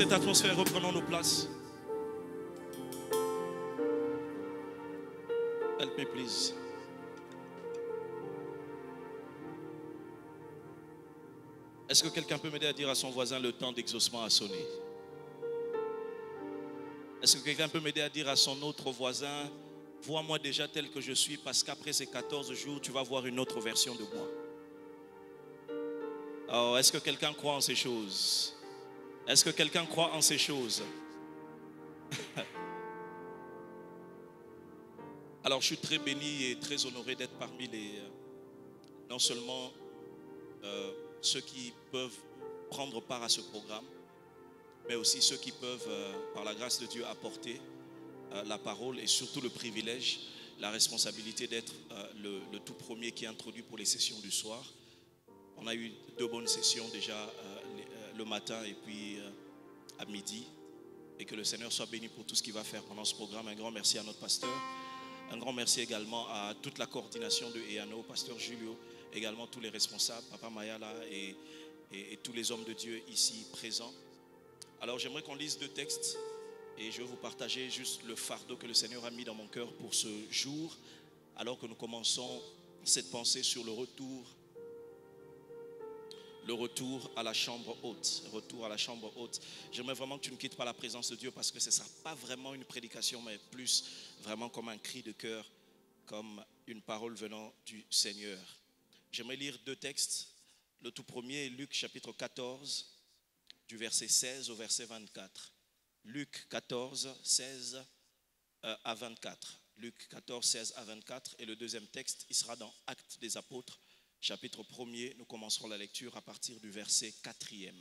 cette atmosphère, reprenons nos places. Help me, please. Est-ce que quelqu'un peut m'aider à dire à son voisin le temps d'exaucement a sonné? Est-ce que quelqu'un peut m'aider à dire à son autre voisin, vois-moi déjà tel que je suis, parce qu'après ces 14 jours, tu vas voir une autre version de moi. Oh, est-ce que quelqu'un croit en ces choses? Est-ce que quelqu'un croit en ces choses? Alors, je suis très béni et très honoré d'être parmi non seulement ceux qui peuvent prendre part à ce programme, mais aussi ceux qui peuvent, par la grâce de Dieu, apporter la parole et surtout le privilège, la responsabilité d'être le tout premier qui est introduit pour les sessions du soir. On a eu 2 bonnes sessions déjà le matin et puis à midi. Et que le Seigneur soit béni pour tout ce qu'il va faire pendant ce programme. Un grand merci à notre pasteur. Un grand merci également à toute la coordination de EANO, pasteur Julio, également tous les responsables, Papa Mayala et tous les hommes de Dieu ici présents. Alors j'aimerais qu'on lise 2 textes et je vais vous partager juste le fardeau que le Seigneur a mis dans mon cœur pour ce jour, alors que nous commençons cette pensée sur le retour à la chambre haute. Retour à la chambre haute. J'aimerais vraiment que tu ne quittes pas la présence de Dieu, parce que ce ne sera pas vraiment une prédication, mais plus vraiment comme un cri de cœur, comme une parole venant du Seigneur. J'aimerais lire 2 textes. Le tout premier est Luc chapitre 14, du verset 16 au verset 24. Luc 14, 16 à 24. Luc 14, 16 à 24. Et le deuxième texte, il sera dans Actes des Apôtres, chapitre 1er. Nous commencerons la lecture à partir du verset 4e.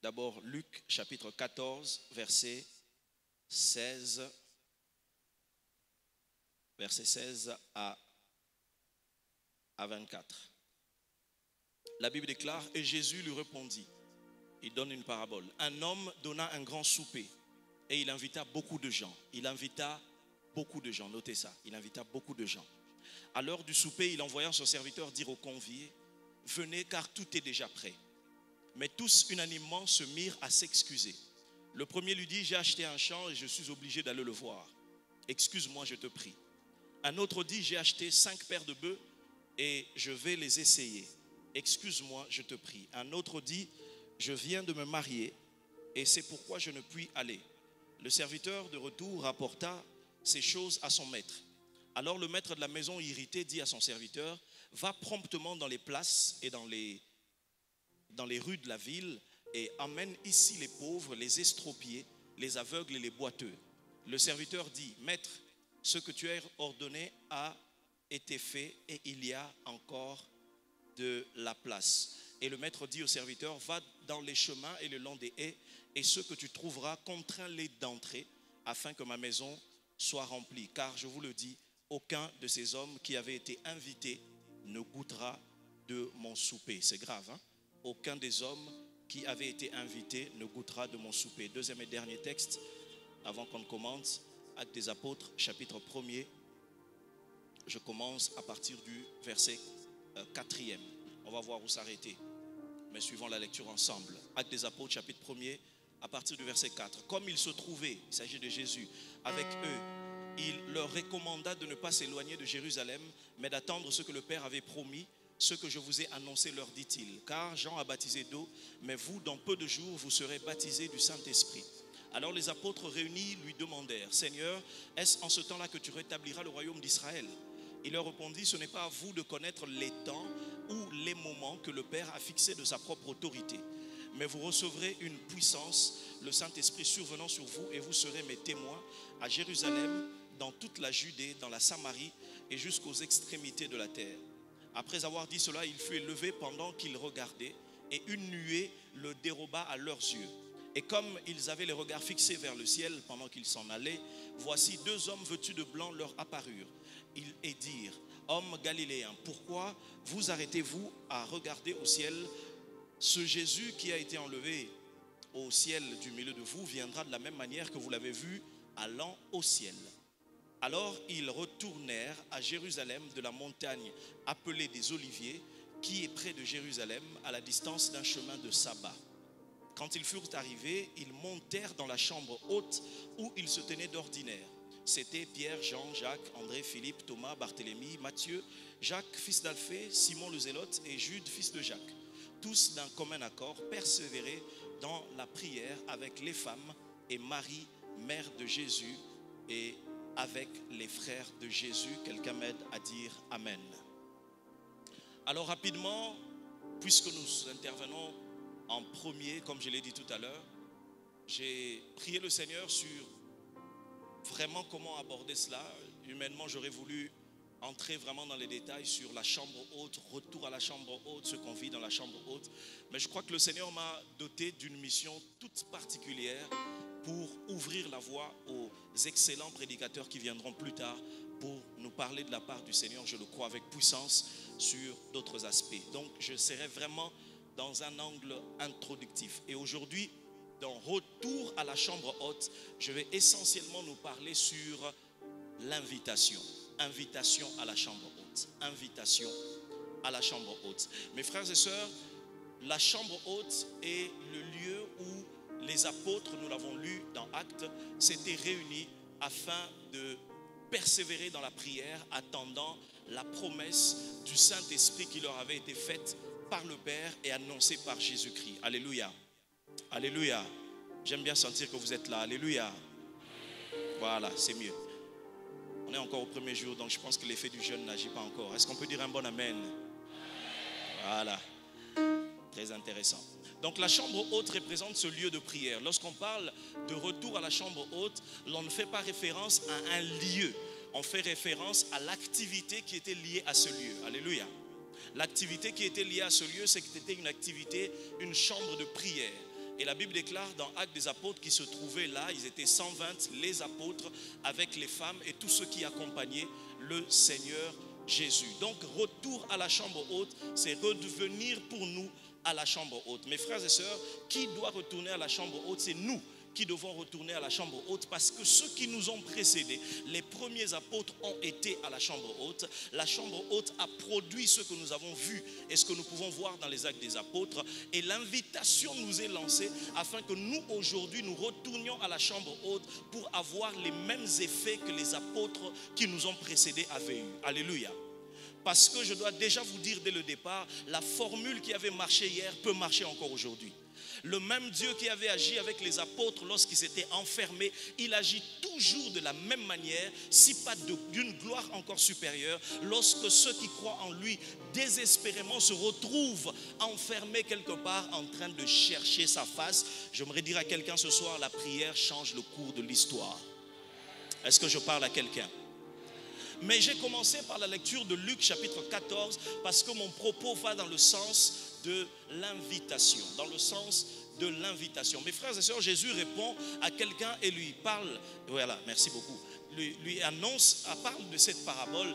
D'abord, Luc chapitre 14, verset 16 à 24. La Bible déclare, et Jésus lui répondit. Il donne une parabole. Un homme donna un grand souper et il invita beaucoup de gens. Notez ça, il invita beaucoup de gens. À l'heure du souper, il envoya son serviteur dire aux conviés, venez car tout est déjà prêt. Mais tous unanimement se mirent à s'excuser. Le premier lui dit, j'ai acheté un champ et je suis obligé d'aller le voir. Excuse-moi, je te prie. Un autre dit, j'ai acheté 5 paires de bœufs et je vais les essayer. Excuse-moi, je te prie. Un autre dit, je viens de me marier et c'est pourquoi je ne puis aller. Le serviteur de retour rapporta ces choses à son maître. Alors le maître de la maison irrité dit à son serviteur, va promptement dans les places et dans les rues de la ville et amène ici les pauvres, les estropiés, les aveugles et les boiteux. Le serviteur dit, maître, ce que tu as ordonné a été fait et il y a encore de la place. Et le maître dit au serviteur, va dans les chemins et le long des haies et ceux que tu trouveras, contrains-les d'entrer afin que ma maison soit remplie. Car je vous le dis, aucun de ces hommes qui avaient été invités ne goûtera de mon souper. C'est grave, hein? Aucun des hommes qui avaient été invités ne goûtera de mon souper. Deuxième et dernier texte, avant qu'on commence, Actes des Apôtres, chapitre 1er. Je commence à partir du verset 4e. On va voir où s'arrêter, mais suivons la lecture ensemble. Actes des Apôtres, chapitre 1er, à partir du verset 4. Comme il se trouvait, il s'agit de Jésus, avec eux, il leur recommanda de ne pas s'éloigner de Jérusalem, mais d'attendre ce que le Père avait promis, ce que je vous ai annoncé, leur dit-il. Car Jean a baptisé d'eau, mais vous, dans peu de jours, vous serez baptisés du Saint-Esprit. Alors les apôtres réunis lui demandèrent, Seigneur, est-ce en ce temps-là que tu rétabliras le royaume d'Israël? Il leur répondit, ce n'est pas à vous de connaître les temps ou les moments que le Père a fixés de sa propre autorité. Mais vous recevrez une puissance, le Saint-Esprit survenant sur vous, et vous serez mes témoins à Jérusalem, dans toute la Judée, dans la Samarie et jusqu'aux extrémités de la terre. Après avoir dit cela, il fut élevé pendant qu'ils regardaient, et une nuée le déroba à leurs yeux. Et comme ils avaient les regards fixés vers le ciel pendant qu'ils s'en allaient, voici 2 hommes vêtus de blanc leur apparurent. Et dirent, hommes galiléens, pourquoi vous arrêtez-vous à regarder au ciel? Ce Jésus qui a été enlevé au ciel du milieu de vous viendra de la même manière que vous l'avez vu allant au ciel. Alors ils retournèrent à Jérusalem de la montagne appelée des Oliviers, qui est près de Jérusalem, à la distance d'un chemin de sabbat. Quand ils furent arrivés, ils montèrent dans la chambre haute où ils se tenaient d'ordinaire. C'était Pierre, Jean, Jacques, André, Philippe, Thomas, Barthélemy, Matthieu, Jacques, fils d'Alphée, Simon le Zélote et Jude, fils de Jacques. Tous d'un commun accord persévéraient dans la prière avec les femmes et Marie, mère de Jésus, et avec les frères de Jésus. Quelqu'un m'aide à dire Amen. Alors rapidement, puisque nous intervenons en premier, comme je l'ai dit tout à l'heure, j'ai prié le Seigneur sur vraiment comment aborder cela. Humainement, j'aurais voulu entrer vraiment dans les détails sur la chambre haute, retour à la chambre haute, ce qu'on vit dans la chambre haute. Mais je crois que le Seigneur m'a doté d'une mission toute particulière pour ouvrir la voie aux excellents prédicateurs qui viendront plus tard pour nous parler de la part du Seigneur, je le crois, avec puissance sur d'autres aspects. Donc, je serai vraiment dans un angle introductif. Et aujourd'hui, dans Retour à la chambre haute, je vais essentiellement nous parler sur l'invitation. Invitation à la chambre haute. Invitation à la chambre haute. Mes frères et sœurs, la chambre haute est le lieu où les apôtres, nous l'avons lu dans Actes, s'étaient réunis afin de persévérer dans la prière, attendant la promesse du Saint-Esprit qui leur avait été faite par le Père et annoncée par Jésus-Christ. Alléluia. Alléluia. J'aime bien sentir que vous êtes là. Alléluia. Voilà, c'est mieux. On est encore au premier jour, donc je pense que l'effet du jeûne n'agit pas encore. Est-ce qu'on peut dire un bon amen? Voilà. Très intéressant. Donc la chambre haute représente ce lieu de prière. Lorsqu'on parle de retour à la chambre haute, l'on ne fait pas référence à un lieu. On fait référence à l'activité qui était liée à ce lieu. Alléluia. L'activité qui était liée à ce lieu, c'est que c'était une activité, une chambre de prière. Et la Bible déclare dans Actes des apôtres qui se trouvaient là, ils étaient 120, les apôtres, avec les femmes et tous ceux qui accompagnaient le Seigneur Jésus. Donc, retour à la chambre haute, c'est redevenir pour nous à la chambre haute. Mes frères et sœurs, qui doit retourner à la chambre haute? C'est nous qui devons retourner à la chambre haute, parce que ceux qui nous ont précédés, les premiers apôtres, ont été à la chambre haute. La chambre haute a produit ce que nous avons vu et ce que nous pouvons voir dans les Actes des apôtres, et l'invitation nous est lancée afin que nous aujourd'hui nous retournions à la chambre haute pour avoir les mêmes effets que les apôtres qui nous ont précédés avaient eu. Alléluia. Parce que je dois déjà vous dire dès le départ, la formule qui avait marché hier peut marcher encore aujourd'hui. Le même Dieu qui avait agi avec les apôtres lorsqu'ils s'étaient enfermés, il agit toujours de la même manière, si pas d'une gloire encore supérieure, lorsque ceux qui croient en lui désespérément se retrouvent enfermés quelque part en train de chercher sa face. J'aimerais dire à quelqu'un ce soir, la prière change le cours de l'histoire. Est-ce que je parle à quelqu'un? Mais j'ai commencé par la lecture de Luc chapitre 14 parce que mon propos va dans le sens de l'invitation, dans le sens de l'invitation. Mes frères et sœurs, Jésus répond à quelqu'un et lui parle, voilà, merci beaucoup, lui annonce, parle de cette parabole.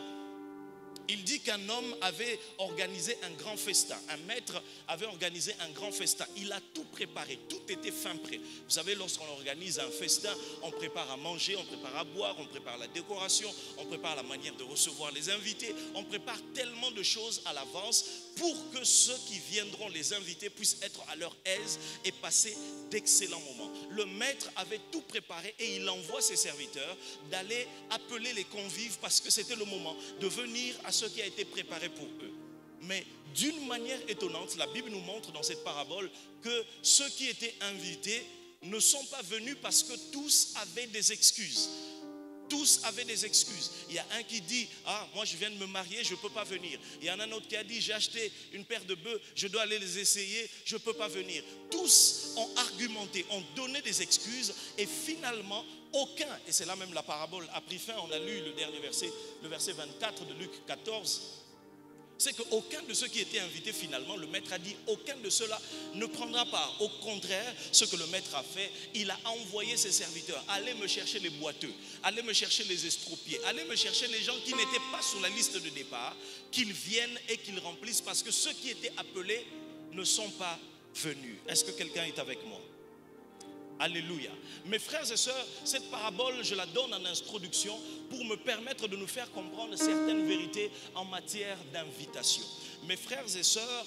Il dit qu'un homme avait organisé un grand festin. Un maître avait organisé un grand festin. Il a tout préparé. Tout était fin prêt. Vous savez, lorsqu'on organise un festin, on prépare à manger, on prépare à boire, on prépare la décoration, on prépare la manière de recevoir les invités. On prépare tellement de choses à l'avance pour que ceux qui viendront les invités puissent être à leur aise et passer d'excellents moments. Le maître avait tout préparé et il envoie ses serviteurs d'aller appeler les convives parce que c'était le moment de venir à ce qui a été préparé pour eux. Mais d'une manière étonnante, la Bible nous montre dans cette parabole que ceux qui étaient invités ne sont pas venus parce que tous avaient des excuses. Tous avaient des excuses. Il y a un qui dit, ah, moi je viens de me marier, je ne peux pas venir. Il y en a un autre qui a dit, j'ai acheté une paire de bœufs, je dois aller les essayer, je ne peux pas venir. Tous ont argumenté, ont donné des excuses et finalement, aucun, et c'est là même la parabole a pris fin, on a lu le dernier verset, le verset 24 de Luc 14, c'est qu'aucun de ceux qui étaient invités finalement, le maître a dit, aucun de ceux-là ne prendra part. Au contraire, ce que le maître a fait, il a envoyé ses serviteurs, allez me chercher les boiteux, allez me chercher les estropiés, allez me chercher les gens qui n'étaient pas sur la liste de départ, qu'ils viennent et qu'ils remplissent, parce que ceux qui étaient appelés ne sont pas venus. Est-ce que quelqu'un est avec moi? Alléluia. Mes frères et sœurs, cette parabole, je la donne en introduction pour me permettre de nous faire comprendre certaines vérités en matière d'invitation. Mes frères et sœurs,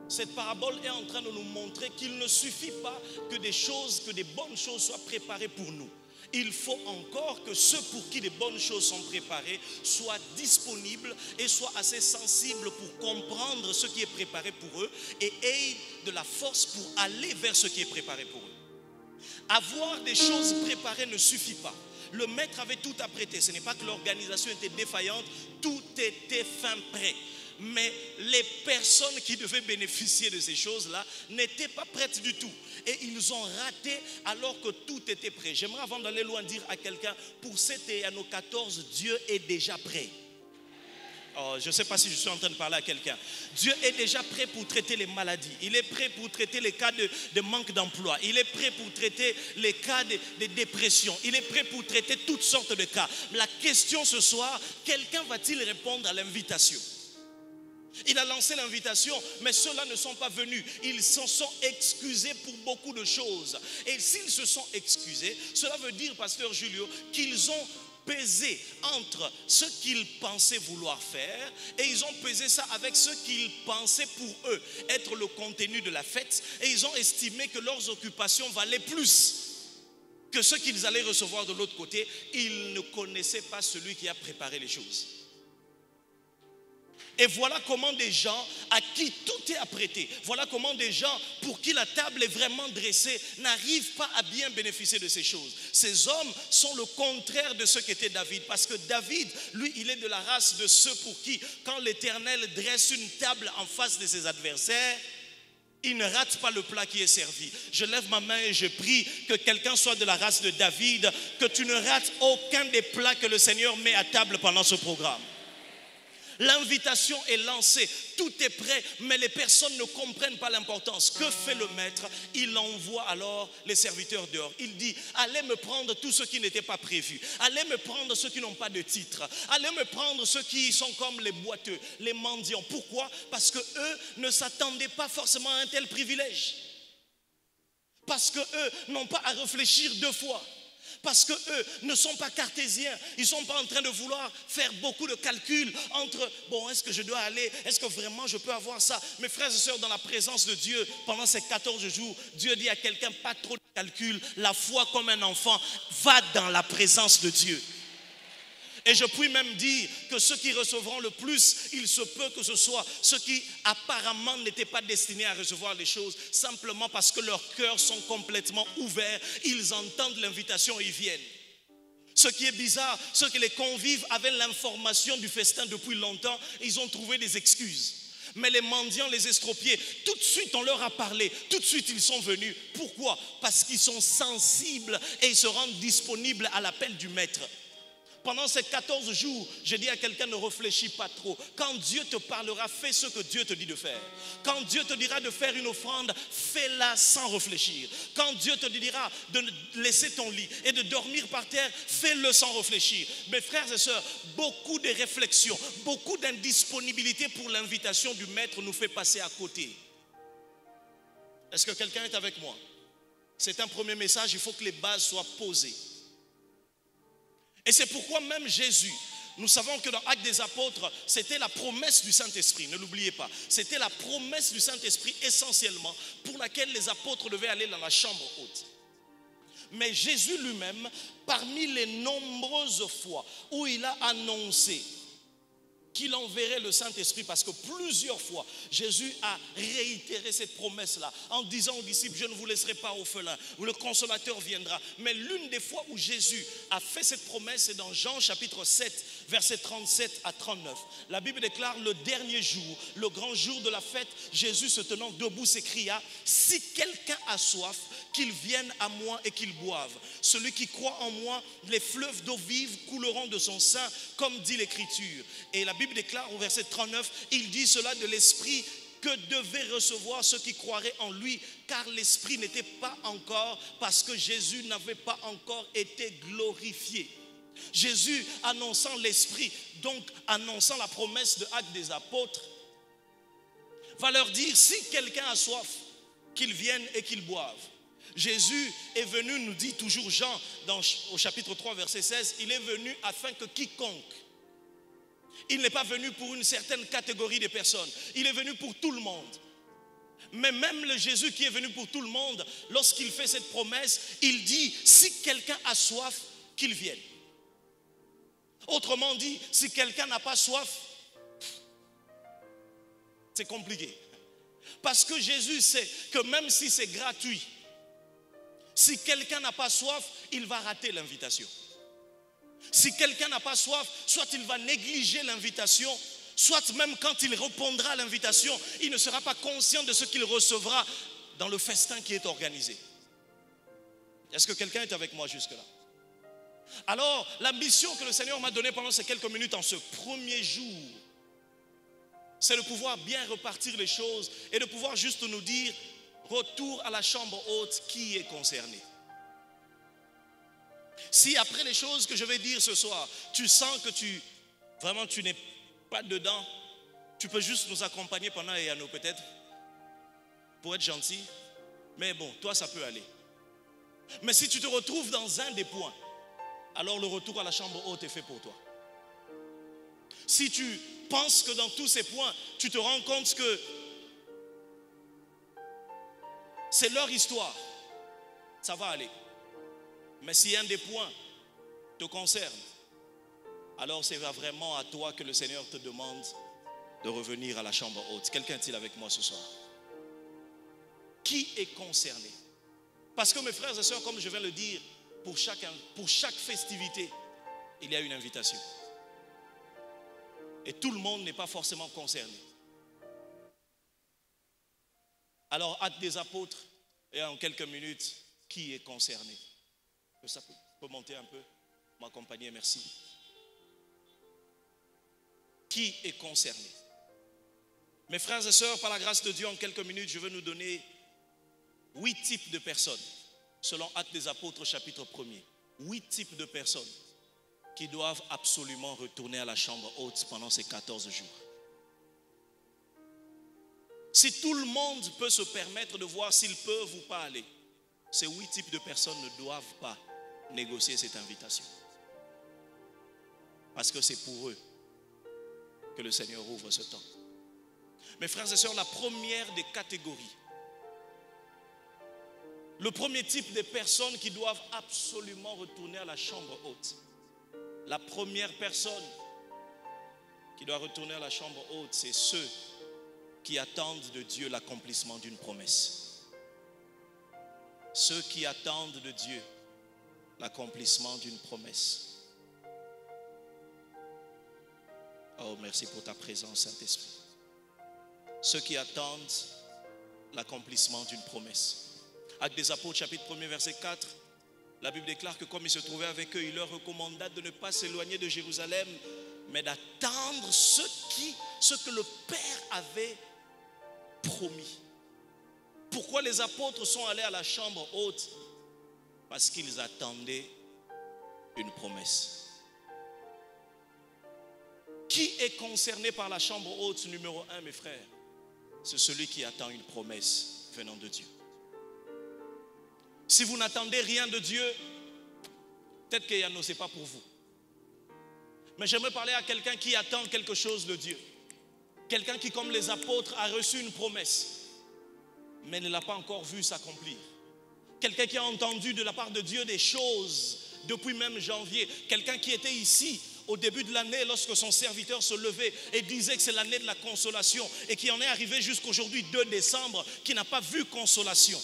Cette parabole est en train de nous montrer qu'il ne suffit pas que des bonnes choses soient préparées pour nous. Il faut encore que ceux pour qui les bonnes choses sont préparées soient disponibles et soient assez sensibles pour comprendre ce qui est préparé pour eux et aient de la force pour aller vers ce qui est préparé pour eux. Avoir des choses préparées ne suffit pas. Le maître avait tout apprêté. Ce n'est pas que l'organisation était défaillante, tout était fin prêt. Mais les personnes qui devaient bénéficier de ces choses-là n'étaient pas prêtes du tout. Et ils ont raté alors que tout était prêt. J'aimerais avant d'aller loin dire à quelqu'un, pour cet Anno 14, Dieu est déjà prêt. Oh, je ne sais pas si je suis en train de parler à quelqu'un. Dieu est déjà prêt pour traiter les maladies. Il est prêt pour traiter les cas de manque d'emploi. Il est prêt pour traiter les cas de dépression. Il est prêt pour traiter toutes sortes de cas. La question ce soir, quelqu'un va-t-il répondre à l'invitation? Il a lancé l'invitation, mais ceux-là ne sont pas venus. Ils s'en sont excusés pour beaucoup de choses. Et s'ils se sont excusés, cela veut dire, pasteur Julio, qu'ils ont pesé entre ce qu'ils pensaient vouloir faire et ils ont pesé ça avec ce qu'ils pensaient pour eux être le contenu de la fête, et ils ont estimé que leurs occupations valaient plus que ce qu'ils allaient recevoir de l'autre côté. Ils ne connaissaient pas celui qui a préparé les choses. Et voilà comment des gens à qui tout est apprêté, voilà comment des gens pour qui la table est vraiment dressée n'arrivent pas à bien bénéficier de ces choses. Ces hommes sont le contraire de ce qu'était David, parce que David, lui, il est de la race de ceux pour qui, quand l'Éternel dresse une table en face de ses adversaires, il ne rate pas le plat qui est servi. Je lève ma main et je prie que quelqu'un soit de la race de David, que tu ne rates aucun des plats que le Seigneur met à table pendant ce programme. L'invitation est lancée, tout est prêt, mais les personnes ne comprennent pas l'importance. Que fait le maître? Il envoie alors les serviteurs dehors. Il dit, allez me prendre tous ceux qui n'étaient pas prévus. Allez me prendre ceux qui n'ont pas de titre. Allez me prendre ceux qui sont comme les boiteux, les mendiants. Pourquoi? Parce que eux ne s'attendaient pas forcément à un tel privilège. Parce que eux n'ont pas à réfléchir deux fois. Parce qu'eux ne sont pas cartésiens. Ils ne sont pas en train de vouloir faire beaucoup de calculs entre, bon, est-ce que je dois aller? Est-ce que vraiment je peux avoir ça? Mes frères et sœurs, dans la présence de Dieu, pendant ces 14 jours, Dieu dit à quelqu'un, pas trop de calculs. La foi comme un enfant, va dans la présence de Dieu. Et je puis même dire que ceux qui recevront le plus, il se peut que ce soit ceux qui apparemment n'étaient pas destinés à recevoir les choses, simplement parce que leurs cœurs sont complètement ouverts, ils entendent l'invitation et ils viennent. Ce qui est bizarre, c'est que les convives avaient l'information du festin depuis longtemps, ils ont trouvé des excuses. Mais les mendiants, les estropiés, tout de suite on leur a parlé, tout de suite ils sont venus. Pourquoi? Parce qu'ils sont sensibles et ils se rendent disponibles à l'appel du maître. Pendant ces 14 jours, je dis à quelqu'un, ne réfléchis pas trop. Quand Dieu te parlera, fais ce que Dieu te dit de faire. Quand Dieu te dira de faire une offrande, fais-la sans réfléchir. Quand Dieu te dira de laisser ton lit et de dormir par terre, fais-le sans réfléchir. Mes frères et sœurs, beaucoup de réflexions, beaucoup d'indisponibilité pour l'invitation du maître nous fait passer à côté. Est-ce que quelqu'un est avec moi? C'est un premier message, il faut que les bases soient posées. Et c'est pourquoi même Jésus, nous savons que dans Actes des Apôtres, c'était la promesse du Saint-Esprit, ne l'oubliez pas. C'était la promesse du Saint-Esprit essentiellement pour laquelle les apôtres devaient aller dans la chambre haute. Mais Jésus lui-même, parmi les nombreuses fois où il a annoncé qu'il enverrait le Saint-Esprit, parce que plusieurs fois Jésus a réitéré cette promesse-là en disant aux disciples, je ne vous laisserai pas orphelins, où le consolateur viendra. Mais l'une des fois où Jésus a fait cette promesse, c'est dans Jean chapitre 7, versets 37 à 39. La Bible déclare, le dernier jour, le grand jour de la fête, Jésus se tenant debout s'écria, si quelqu'un a soif, qu'il vienne à moi et qu'il boive. Celui qui croit en moi, les fleuves d'eau vive couleront de son sein, comme dit l'Écriture. Et la Bible déclare au verset 39, il dit cela de l'Esprit que devaient recevoir ceux qui croiraient en lui, car l'Esprit n'était pas encore, parce que Jésus n'avait pas encore été glorifié. Jésus annonçant l'Esprit, donc annonçant la promesse de Actes des Apôtres, va leur dire, si quelqu'un a soif, qu'il vienne et qu'il boive. Jésus est venu, nous dit toujours Jean, au chapitre 3, verset 16, il est venu afin que quiconque, il n'est pas venu pour une certaine catégorie de personnes, il est venu pour tout le monde. Mais même le Jésus qui est venu pour tout le monde, lorsqu'il fait cette promesse, il dit, si quelqu'un a soif, qu'il vienne. Autrement dit, si quelqu'un n'a pas soif, c'est compliqué. Parce que Jésus sait que même si c'est gratuit, si quelqu'un n'a pas soif, il va rater l'invitation. Si quelqu'un n'a pas soif, soit il va négliger l'invitation, soit même quand il répondra à l'invitation, il ne sera pas conscient de ce qu'il recevra dans le festin qui est organisé. Est-ce que quelqu'un est avec moi jusque-là? Alors, la mission que le Seigneur m'a donnée pendant ces quelques minutes en ce premier jour, c'est de pouvoir bien repartir les choses et de pouvoir juste nous dire, retour à la chambre haute, qui est concerné? Si après les choses que je vais dire ce soir, tu sens que tu n'es pas dedans, tu peux juste nous accompagner pendant et à nous peut-être, pour être gentil. Mais bon, toi ça peut aller. Mais si tu te retrouves dans un des points, alors le retour à la chambre haute est fait pour toi. Si tu penses que dans tous ces points, tu te rends compte que c'est leur histoire, ça va aller. Mais si un des points te concerne, alors c'est vraiment à toi que le Seigneur te demande de revenir à la chambre haute. Quelqu'un est-il avec moi ce soir? Qui est concerné? Parce que mes frères et sœurs, comme je viens de le dire, pour chaque festivité, il y a une invitation. Et tout le monde n'est pas forcément concerné. Alors, Actes des Apôtres, et en quelques minutes, qui est concerné? Ça peut monter un peu, m'accompagner, merci. Qui est concerné? Mes frères et sœurs, par la grâce de Dieu, en quelques minutes, je vais nous donner 8 types de personnes, selon Actes des Apôtres, chapitre 1er. 8 types de personnes qui doivent absolument retourner à la chambre haute pendant ces 14 jours. Si tout le monde peut se permettre de voir s'ils peuvent ou pas aller, ces 8 types de personnes ne doivent pas négocier cette invitation. Parce que c'est pour eux que le Seigneur ouvre ce temps. Mes frères et sœurs, la première des catégories, le premier type de personnes qui doivent absolument retourner à la chambre haute, la première personne qui doit retourner à la chambre haute, c'est ceux qui attendent de Dieu l'accomplissement d'une promesse. Ceux qui attendent de Dieu l'accomplissement d'une promesse. Oh, merci pour ta présence, Saint-Esprit. Ceux qui attendent l'accomplissement d'une promesse. Actes des Apôtres, chapitre 1er, verset 4, la Bible déclare que comme il se trouvait avec eux, il leur recommanda de ne pas s'éloigner de Jérusalem, mais d'attendre ce que le Père avait promis. Pourquoi les apôtres sont allés à la chambre haute? Parce qu'ils attendaient une promesse. Qui est concerné par la chambre haute numéro 1, mes frères? C'est celui qui attend une promesse venant de Dieu. Si vous n'attendez rien de Dieu, peut-être qu'il n'y a pas pour vous. Mais j'aimerais parler à quelqu'un qui attend quelque chose de Dieu. Quelqu'un qui, comme les apôtres, a reçu une promesse, mais ne l'a pas encore vue s'accomplir. Quelqu'un qui a entendu de la part de Dieu des choses depuis même janvier. Quelqu'un qui était ici au début de l'année lorsque son serviteur se levait et disait que c'est l'année de la consolation et qui en est arrivé jusqu'aujourd'hui 2 décembre, qui n'a pas vu consolation.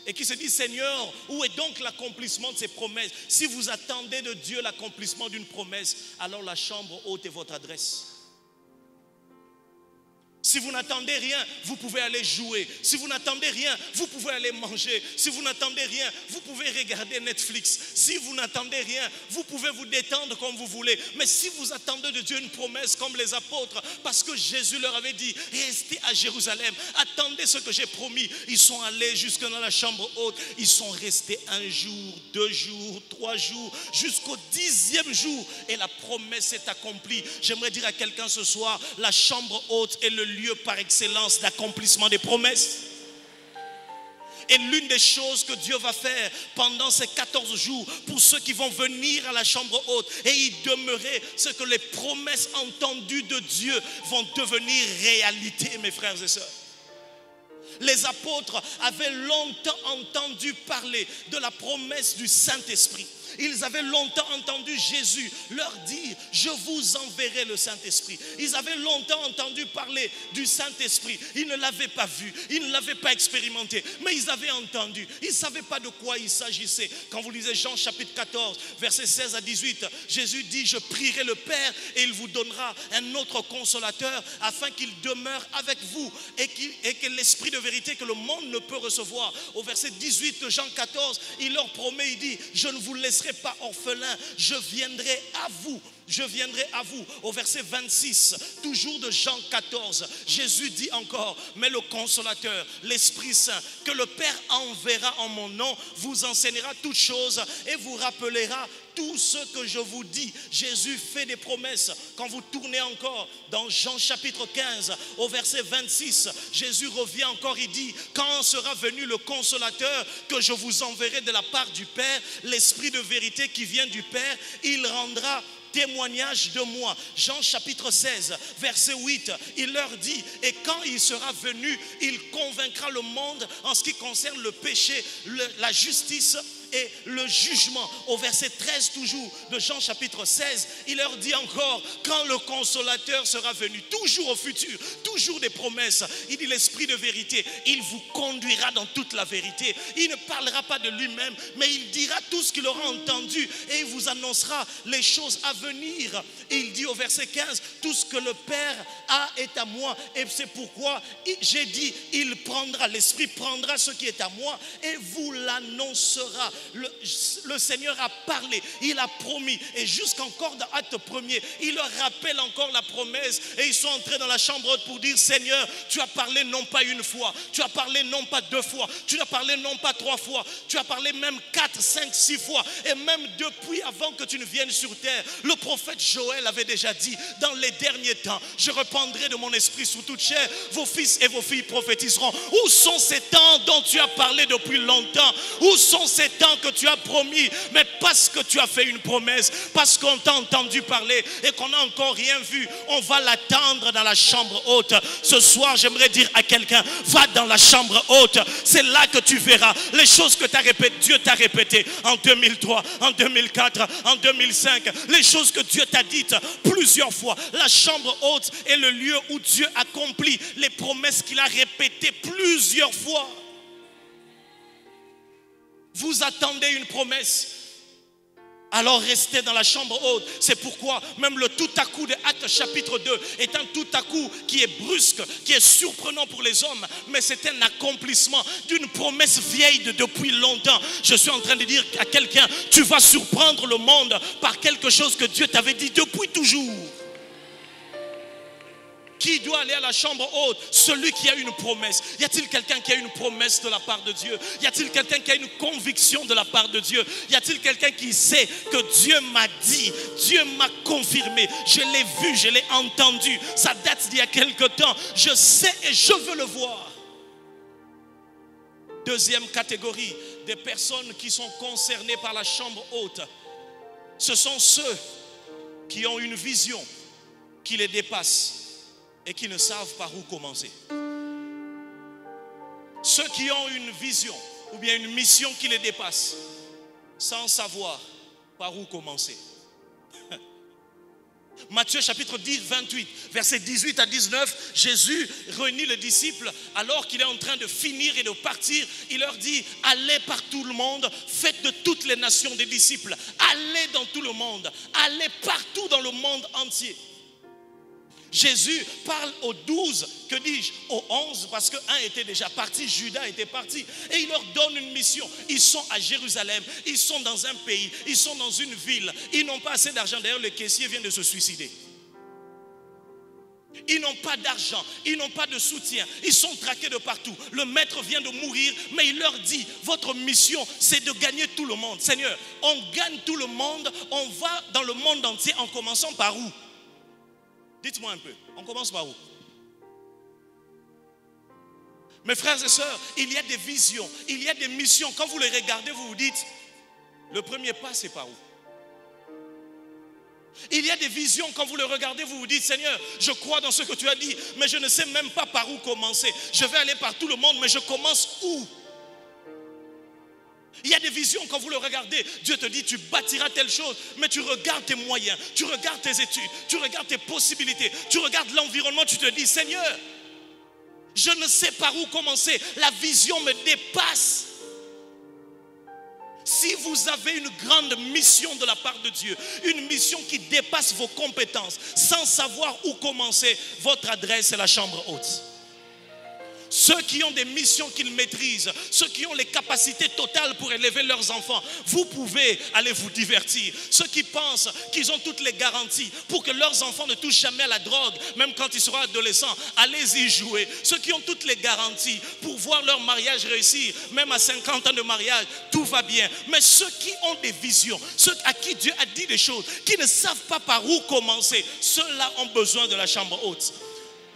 Et qui se dit, Seigneur, où est donc l'accomplissement de ces promesses? Si vous attendez de Dieu l'accomplissement d'une promesse, alors la chambre haute est votre adresse. Si vous n'attendez rien, vous pouvez aller jouer. Si vous n'attendez rien, vous pouvez aller manger. Si vous n'attendez rien, vous pouvez regarder Netflix. Si vous n'attendez rien, vous pouvez vous détendre comme vous voulez. Mais si vous attendez de Dieu une promesse comme les apôtres, parce que Jésus leur avait dit, restez à Jérusalem, attendez ce que j'ai promis. Ils sont allés jusque dans la chambre haute. Ils sont restés 1 jour, 2 jours, 3 jours, jusqu'au 10e jour. Et la promesse est accomplie. J'aimerais dire à quelqu'un ce soir, la chambre haute est le lieu par excellence d'accomplissement des promesses. Et l'une des choses que Dieu va faire pendant ces 14 jours pour ceux qui vont venir à la chambre haute et y demeurer, c'est que les promesses entendues de Dieu vont devenir réalité, mes frères et sœurs. Les apôtres avaient longtemps entendu parler de la promesse du Saint-Esprit. Ils avaient longtemps entendu Jésus leur dire, je vous enverrai le Saint-Esprit. Ils avaient longtemps entendu parler du Saint-Esprit. Ils ne l'avaient pas vu, ils ne l'avaient pas expérimenté, mais ils avaient entendu. Ils ne savaient pas de quoi il s'agissait. Quand vous lisez Jean chapitre 14, versets 16 à 18, Jésus dit, je prierai le Père et il vous donnera un autre consolateur afin qu'il demeure avec vous et que l'Esprit de vérité que le monde ne peut recevoir. Au verset 18 de Jean 14, il leur promet, il dit, je ne vous laisserai pas orphelin, je viendrai à vous. Je viendrai à vous. Au verset 26, toujours de Jean 14, Jésus dit encore, mais le consolateur, l'Esprit Saint, que le Père enverra en mon nom, vous enseignera toutes choses et vous rappellera tout ce que je vous dis. Jésus fait des promesses. Quand vous tournez encore dans Jean chapitre 15, au verset 26, Jésus revient encore, il dit, quand sera venu le consolateur que je vous enverrai de la part du Père, l'Esprit de vérité qui vient du Père, il rendra témoignage de moi. Jean chapitre 16, verset 8, il leur dit, et quand il sera venu, il convaincra le monde en ce qui concerne le péché, la justice et le jugement. Au verset 13 toujours de Jean chapitre 16, il leur dit encore, quand le consolateur sera venu, toujours au futur, toujours des promesses, il dit l'Esprit de vérité, il vous conduira dans toute la vérité. Il ne parlera pas de lui-même, mais il dira tout ce qu'il aura entendu et il vous annoncera les choses à venir. Et il dit au verset 15, tout ce que le Père a est à moi, et c'est pourquoi j'ai dit, il prendra, l'Esprit prendra ce qui est à moi et vous l'annoncera. Le Seigneur a parlé, il a promis, et jusqu'encore dans Acte 1er, il leur rappelle encore la promesse, et ils sont entrés dans la chambre haute pour dire, Seigneur, tu as parlé non pas une fois, tu as parlé non pas 2 fois, tu as parlé non pas 3 fois, tu as parlé même 4, 5, 6 fois, et même depuis avant que tu ne viennes sur terre, le prophète Joël avait déjà dit, dans les derniers temps, je répandrai de mon esprit sur toute chair, vos fils et vos filles prophétiseront. Où sont ces temps dont tu as parlé depuis longtemps? Où sont ces temps que tu as promis? Mais parce que tu as fait une promesse, parce qu'on t'a entendu parler et qu'on n'a encore rien vu, on va l'attendre dans la chambre haute. Ce soir, j'aimerais dire à quelqu'un, va dans la chambre haute. C'est là que tu verras les choses que Dieu t'a répétées en 2003, en 2004, en 2005. Les choses que Dieu t'a dites plusieurs fois. La chambre haute est le lieu où Dieu accomplit les promesses qu'il a répétées plusieurs fois. Vous attendez une promesse, alors restez dans la chambre haute. C'est pourquoi même le tout à coup de Actes chapitre 2 est un tout à coup qui est brusque, qui est surprenant pour les hommes, mais c'est un accomplissement d'une promesse vieille de depuis longtemps. Je suis en train de dire à quelqu'un, tu vas surprendre le monde par quelque chose que Dieu t'avait dit depuis toujours. Qui doit aller à la chambre haute? Celui qui a une promesse. Y a-t-il quelqu'un qui a une promesse de la part de Dieu? Y a-t-il quelqu'un qui a une conviction de la part de Dieu? Y a-t-il quelqu'un qui sait que Dieu m'a dit, Dieu m'a confirmé, je l'ai vu, je l'ai entendu, ça date d'il y a quelque temps, je sais et je veux le voir. Deuxième catégorie des personnes qui sont concernées par la chambre haute, ce sont ceux qui ont une vision qui les dépasse et qui ne savent par où commencer. Ceux qui ont une vision ou bien une mission qui les dépasse sans savoir par où commencer. Matthieu chapitre 10, 28, versets 18 à 19, Jésus réunit les disciples alors qu'il est en train de finir et de partir. Il leur dit, allez par tout le monde, faites de toutes les nations des disciples, allez dans tout le monde, allez partout dans le monde entier. Jésus parle aux 12, que dis-je, aux 11, parce que un était déjà parti, Judas était parti, et il leur donne une mission. Ils sont à Jérusalem, ils sont dans un pays, ils sont dans une ville, ils n'ont pas assez d'argent. D'ailleurs, le caissier vient de se suicider. Ils n'ont pas d'argent, ils n'ont pas de soutien, ils sont traqués de partout. Le maître vient de mourir, mais il leur dit, votre mission, c'est de gagner tout le monde. Seigneur, on gagne tout le monde, on va dans le monde entier en commençant par où? Dites-moi un peu, on commence par où? Mes frères et sœurs, il y a des visions, il y a des missions. Quand vous les regardez, vous vous dites, le premier pas, c'est par où? Il y a des visions, quand vous le regardez, vous vous dites, Seigneur, je crois dans ce que tu as dit, mais je ne sais même pas par où commencer. Je vais aller par tout le monde, mais je commence où? Il y a des visions, quand vous le regardez, Dieu te dit, tu bâtiras telle chose, mais tu regardes tes moyens, tu regardes tes études, tu regardes tes possibilités, tu regardes l'environnement, tu te dis, Seigneur, je ne sais par où commencer, la vision me dépasse. Si vous avez une grande mission de la part de Dieu, une mission qui dépasse vos compétences, sans savoir où commencer, votre adresse est la chambre haute. Ceux qui ont des missions qu'ils maîtrisent, ceux qui ont les capacités totales pour élever leurs enfants, vous pouvez aller vous divertir. Ceux qui pensent qu'ils ont toutes les garanties pour que leurs enfants ne touchent jamais à la drogue, même quand ils seront adolescents, allez-y jouer. Ceux qui ont toutes les garanties pour voir leur mariage réussir, même à 50 ans de mariage, tout va bien. Mais ceux qui ont des visions, ceux à qui Dieu a dit des choses, qui ne savent pas par où commencer, ceux-là ont besoin de la chambre haute.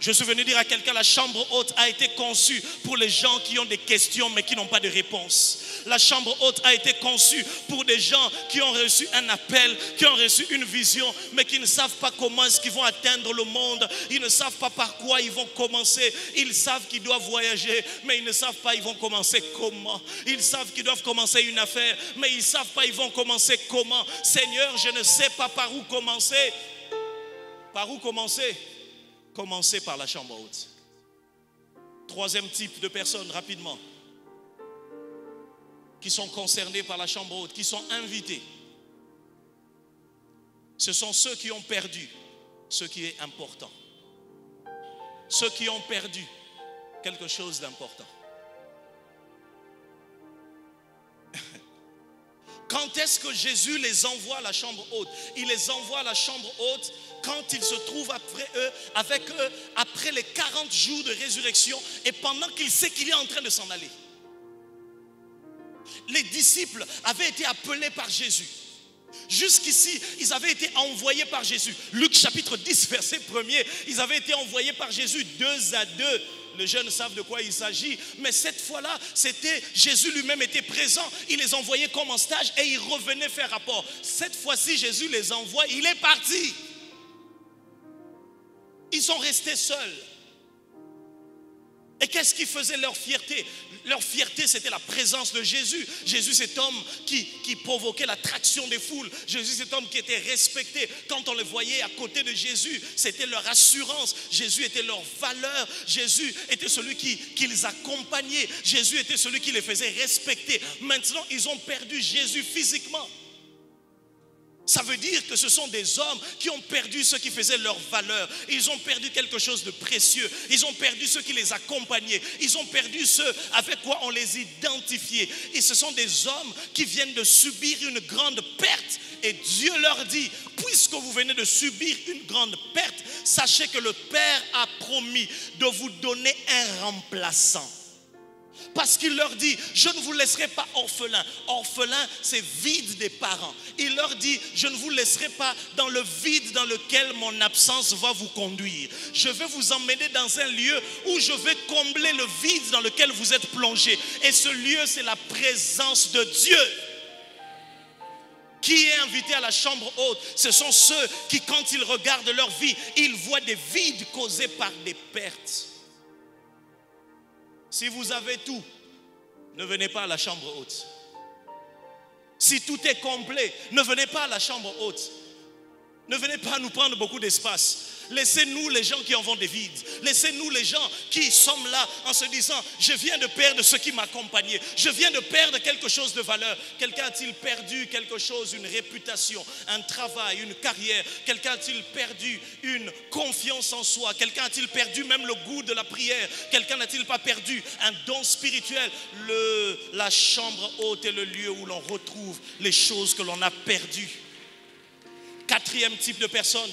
Je suis venu dire à quelqu'un, la chambre haute a été conçue pour les gens qui ont des questions mais qui n'ont pas de réponse. La chambre haute a été conçue pour des gens qui ont reçu un appel, qui ont reçu une vision, mais qui ne savent pas comment est-ce qu'ils vont atteindre le monde. Ils ne savent pas par quoi ils vont commencer. Ils savent qu'ils doivent voyager, mais ils ne savent pas ils vont commencer comment. Ils savent qu'ils doivent commencer une affaire, mais ils ne savent pas ils vont commencer comment. Seigneur, je ne sais pas par où commencer. Par où commencer? Commencez par la chambre haute. Troisième type de personnes, rapidement, qui sont concernés par la chambre haute, qui sont invités. Ce sont ceux qui ont perdu ce qui est important. Ceux qui ont perdu quelque chose d'important. Quand est-ce que Jésus les envoie à la chambre haute? Il les envoie à la chambre haute quand il se trouve avec eux après les 40 jours de résurrection et pendant qu'il sait qu'il est en train de s'en aller. Les disciples avaient été appelés par Jésus. Jusqu'ici, ils avaient été envoyés par Jésus. Luc chapitre 10, verset 1er, ils avaient été envoyés par Jésus 2 à 2. Les jeunes savent de quoi il s'agit. Mais cette fois-là, c'était Jésus lui-même était présent. Il les envoyait comme en stage et il revenait faire rapport. Cette fois-ci, Jésus les envoie, il est parti. Ils sont restés seuls. Et qu'est-ce qui faisait leur fierté? Leur fierté, c'était la présence de Jésus. Jésus, cet homme qui provoquait l'attraction des foules. Jésus, cet homme qui était respecté. Quand on le voyait à côté de Jésus, c'était leur assurance. Jésus était leur valeur. Jésus était celui qui les accompagnait. Jésus était celui qui les faisait respecter. Maintenant, ils ont perdu Jésus physiquement. Ça veut dire que ce sont des hommes qui ont perdu ce qui faisait leur valeur. Ils ont perdu quelque chose de précieux. Ils ont perdu ceux qui les accompagnaient. Ils ont perdu ceux avec quoi on les identifiait. Et ce sont des hommes qui viennent de subir une grande perte. Et Dieu leur dit, puisque vous venez de subir une grande perte, sachez que le Père a promis de vous donner un remplaçant. Parce qu'il leur dit, je ne vous laisserai pas orphelins. Orphelin, c'est vide des parents. Il leur dit, je ne vous laisserai pas dans le vide dans lequel mon absence va vous conduire. Je vais vous emmener dans un lieu où je vais combler le vide dans lequel vous êtes plongés. Et ce lieu, c'est la présence de Dieu. Qui est invité à la chambre haute? Ce sont ceux qui, quand ils regardent leur vie, ils voient des vides causés par des pertes. Si vous avez tout, ne venez pas à la chambre haute. Si tout est complet, ne venez pas à la chambre haute. Ne venez pas nous prendre beaucoup d'espace. Laissez-nous les gens qui en vont des vides. Laissez-nous les gens qui sommes là en se disant, je viens de perdre ce qui m'accompagnait. Je viens de perdre quelque chose de valeur. Quelqu'un a-t-il perdu quelque chose, une réputation, un travail, une carrière? Quelqu'un a-t-il perdu une confiance en soi? Quelqu'un a-t-il perdu même le goût de la prière? Quelqu'un n'a-t-il pas perdu un don spirituel? La chambre haute est le lieu où l'on retrouve les choses que l'on a perdues. Quatrième type de personnes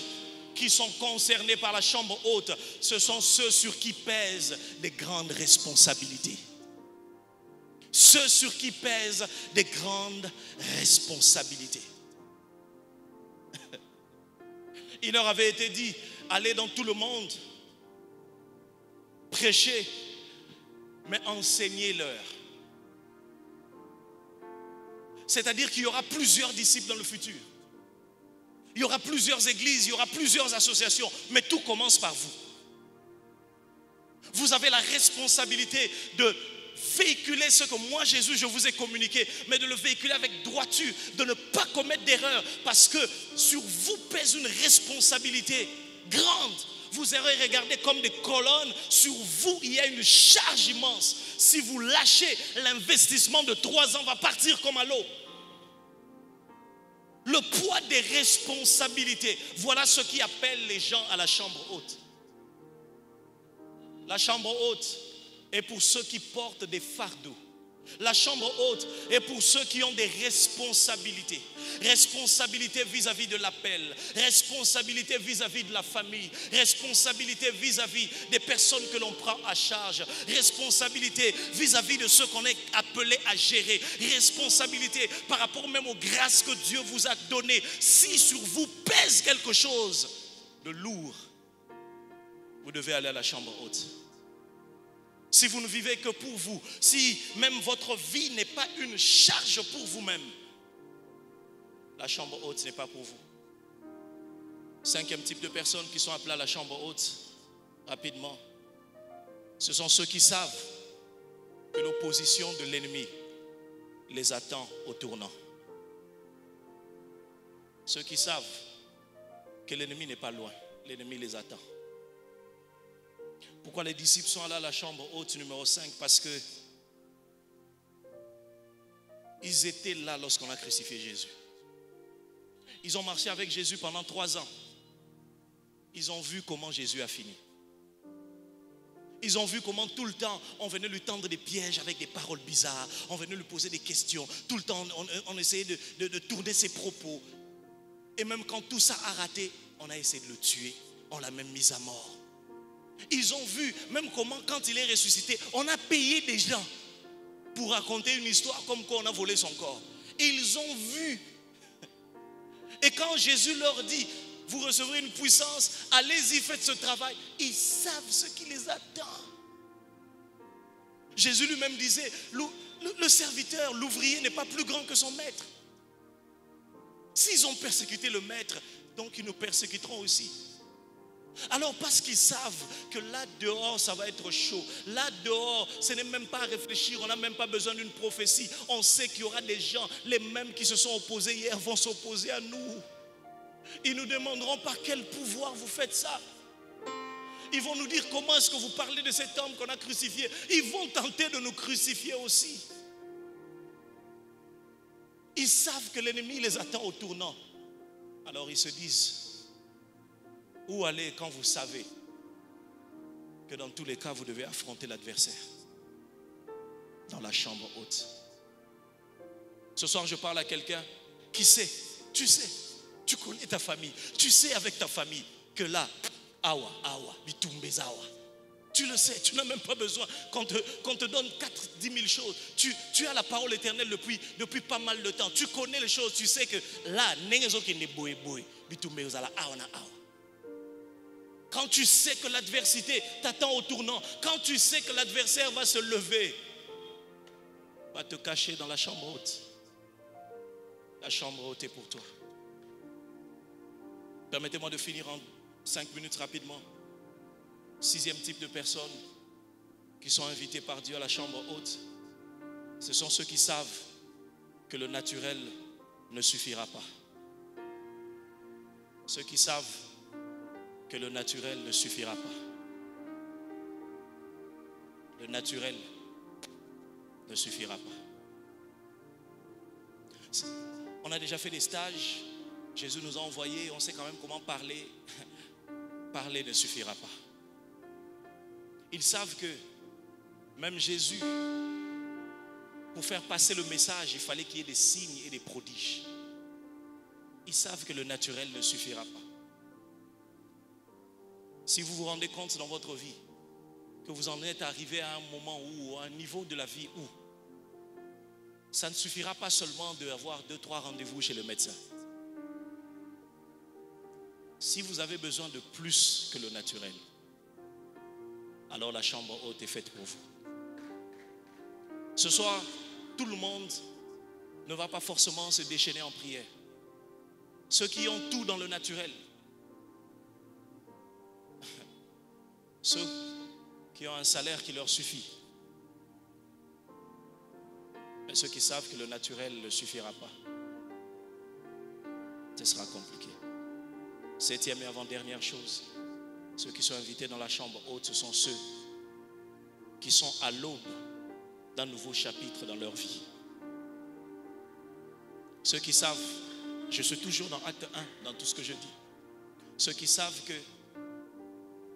qui sont concernés par la chambre haute, ce sont ceux sur qui pèsent des grandes responsabilités. Ceux sur qui pèsent des grandes responsabilités. Il leur avait été dit, allez dans tout le monde, prêchez, mais enseignez-leur. C'est-à-dire qu'il y aura plusieurs disciples dans le futur. Il y aura plusieurs églises, il y aura plusieurs associations, mais tout commence par vous. Vous avez la responsabilité de véhiculer ce que moi, Jésus, je vous ai communiqué, mais de le véhiculer avec droiture, de ne pas commettre d'erreur, parce que sur vous pèse une responsabilité grande. Vous serez regardés comme des colonnes, sur vous il y a une charge immense. Si vous lâchez, l'investissement de 3 ans va partir comme à l'eau. Le poids des responsabilités, voilà ce qui appelle les gens à la chambre haute. La chambre haute est pour ceux qui portent des fardeaux. La chambre haute est pour ceux qui ont des responsabilités. Responsabilité vis-à-vis de l'appel, responsabilité vis-à-vis de la famille, responsabilité vis-à-vis des personnes que l'on prend à charge, responsabilité vis-à-vis de ceux qu'on est appelé à gérer, responsabilité par rapport même aux grâces que Dieu vous a données. Si sur vous pèse quelque chose de lourd, vous devez aller à la chambre haute. Si vous ne vivez que pour vous, si même votre vie n'est pas une charge pour vous-même, la chambre haute, ce n'est pas pour vous. 5e type de personnes qui sont appelées à la chambre haute, rapidement, ce sont ceux qui savent que l'opposition de l'ennemi les attend au tournant. Ceux qui savent que l'ennemi n'est pas loin, l'ennemi les attend. Pourquoi les disciples sont allés à la chambre haute numéro 5? Parce que ils étaient là lorsqu'on a crucifié Jésus. Ils ont marché avec Jésus pendant 3 ans. Ils ont vu comment Jésus a fini. Ils ont vu comment tout le temps on venait lui tendre des pièges avec des paroles bizarres. On venait lui poser des questions. Tout le temps on essayait de tourner ses propos. Et même quand tout ça a raté, on a essayé de le tuer. On l'a même mis à mort. Ils ont vu même comment quand il est ressuscité, on a payé des gens pour raconter une histoire comme quoi on a volé son corps. Ils ont vu. Et quand Jésus leur dit, vous recevrez une puissance, allez-y, faites ce travail, ils savent ce qui les attend. Jésus lui-même disait, le serviteur, l'ouvrier n'est pas plus grand que son maître. S'ils ont persécuté le maître, donc ils nous persécuteront aussi. Alors parce qu'ils savent que là dehors ça va être chaud, là dehors ce n'est même pas à réfléchir, on n'a même pas besoin d'une prophétie. On sait qu'il y aura des gens, les mêmes qui se sont opposés hier vont s'opposer à nous. Ils nous demanderont par quel pouvoir vous faites ça. Ils vont nous dire comment est-ce que vous parlez de cet homme qu'on a crucifié. Ils vont tenter de nous crucifier aussi. Ils savent que l'ennemi les attend au tournant. Alors ils se disent, où aller quand vous savez que dans tous les cas, vous devez affronter l'adversaire? Dans la chambre haute. Ce soir, je parle à quelqu'un qui sait, tu connais ta famille, tu sais avec ta famille que là, awa, bitumbe zawa. Tu le sais, tu n'as même pas besoin qu'on te donne 10 000 choses. Tu as la parole éternelle depuis pas mal de temps. Tu connais les choses, tu sais que là, bitumbe zala awa na awa. Quand tu sais que l'adversité t'attend au tournant, quand tu sais que l'adversaire va se lever, va te cacher dans la chambre haute. La chambre haute est pour toi. Permettez-moi de finir en 5 minutes rapidement. 6e type de personnes qui sont invitées par Dieu à la chambre haute, ce sont ceux qui savent que le naturel ne suffira pas. Ceux qui savent que le naturel ne suffira pas. Le naturel ne suffira pas. On a déjà fait des stages. Jésus nous a envoyés. On sait quand même comment parler. Parler ne suffira pas. Ils savent que même Jésus, pour faire passer le message, il fallait qu'il y ait des signes et des prodiges. Ils savent que le naturel ne suffira pas. Si vous vous rendez compte dans votre vie que vous en êtes arrivé à un moment où, à un niveau de la vie où ça ne suffira pas seulement d'avoir 2-3 rendez-vous chez le médecin. Si vous avez besoin de plus que le naturel, alors la chambre haute est faite pour vous. Ce soir, tout le monde ne va pas forcément se déchaîner en prière. Ceux qui ont tout dans le naturel. Ceux qui ont un salaire qui leur suffit. Mais ceux qui savent que le naturel ne suffira pas, ce sera compliqué. Septième et avant-dernière chose, ceux qui sont invités dans la chambre haute, ce sont ceux qui sont à l'aube d'un nouveau chapitre dans leur vie. Ceux qui savent, je suis toujours dans acte 1, dans tout ce que je dis. Ceux qui savent que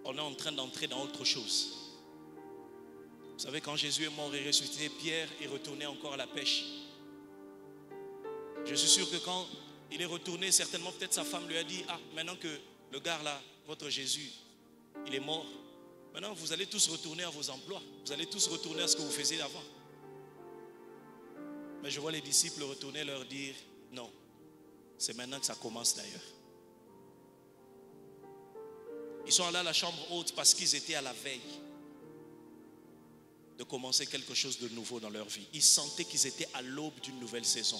on est en train d'entrer dans autre chose. Vous savez, quand Jésus est mort et ressuscité, Pierre est retourné encore à la pêche. Je suis sûr que quand il est retourné, certainement peut-être sa femme lui a dit, ah, maintenant que le gars là, votre Jésus, il est mort, maintenant vous allez tous retourner à vos emplois. Vous allez tous retourner à ce que vous faisiez avant. Mais je vois les disciples retourner leur dire, non, c'est maintenant que ça commence d'ailleurs. Ils sont allés à la chambre haute parce qu'ils étaient à la veille de commencer quelque chose de nouveau dans leur vie. Ils sentaient qu'ils étaient à l'aube d'une nouvelle saison.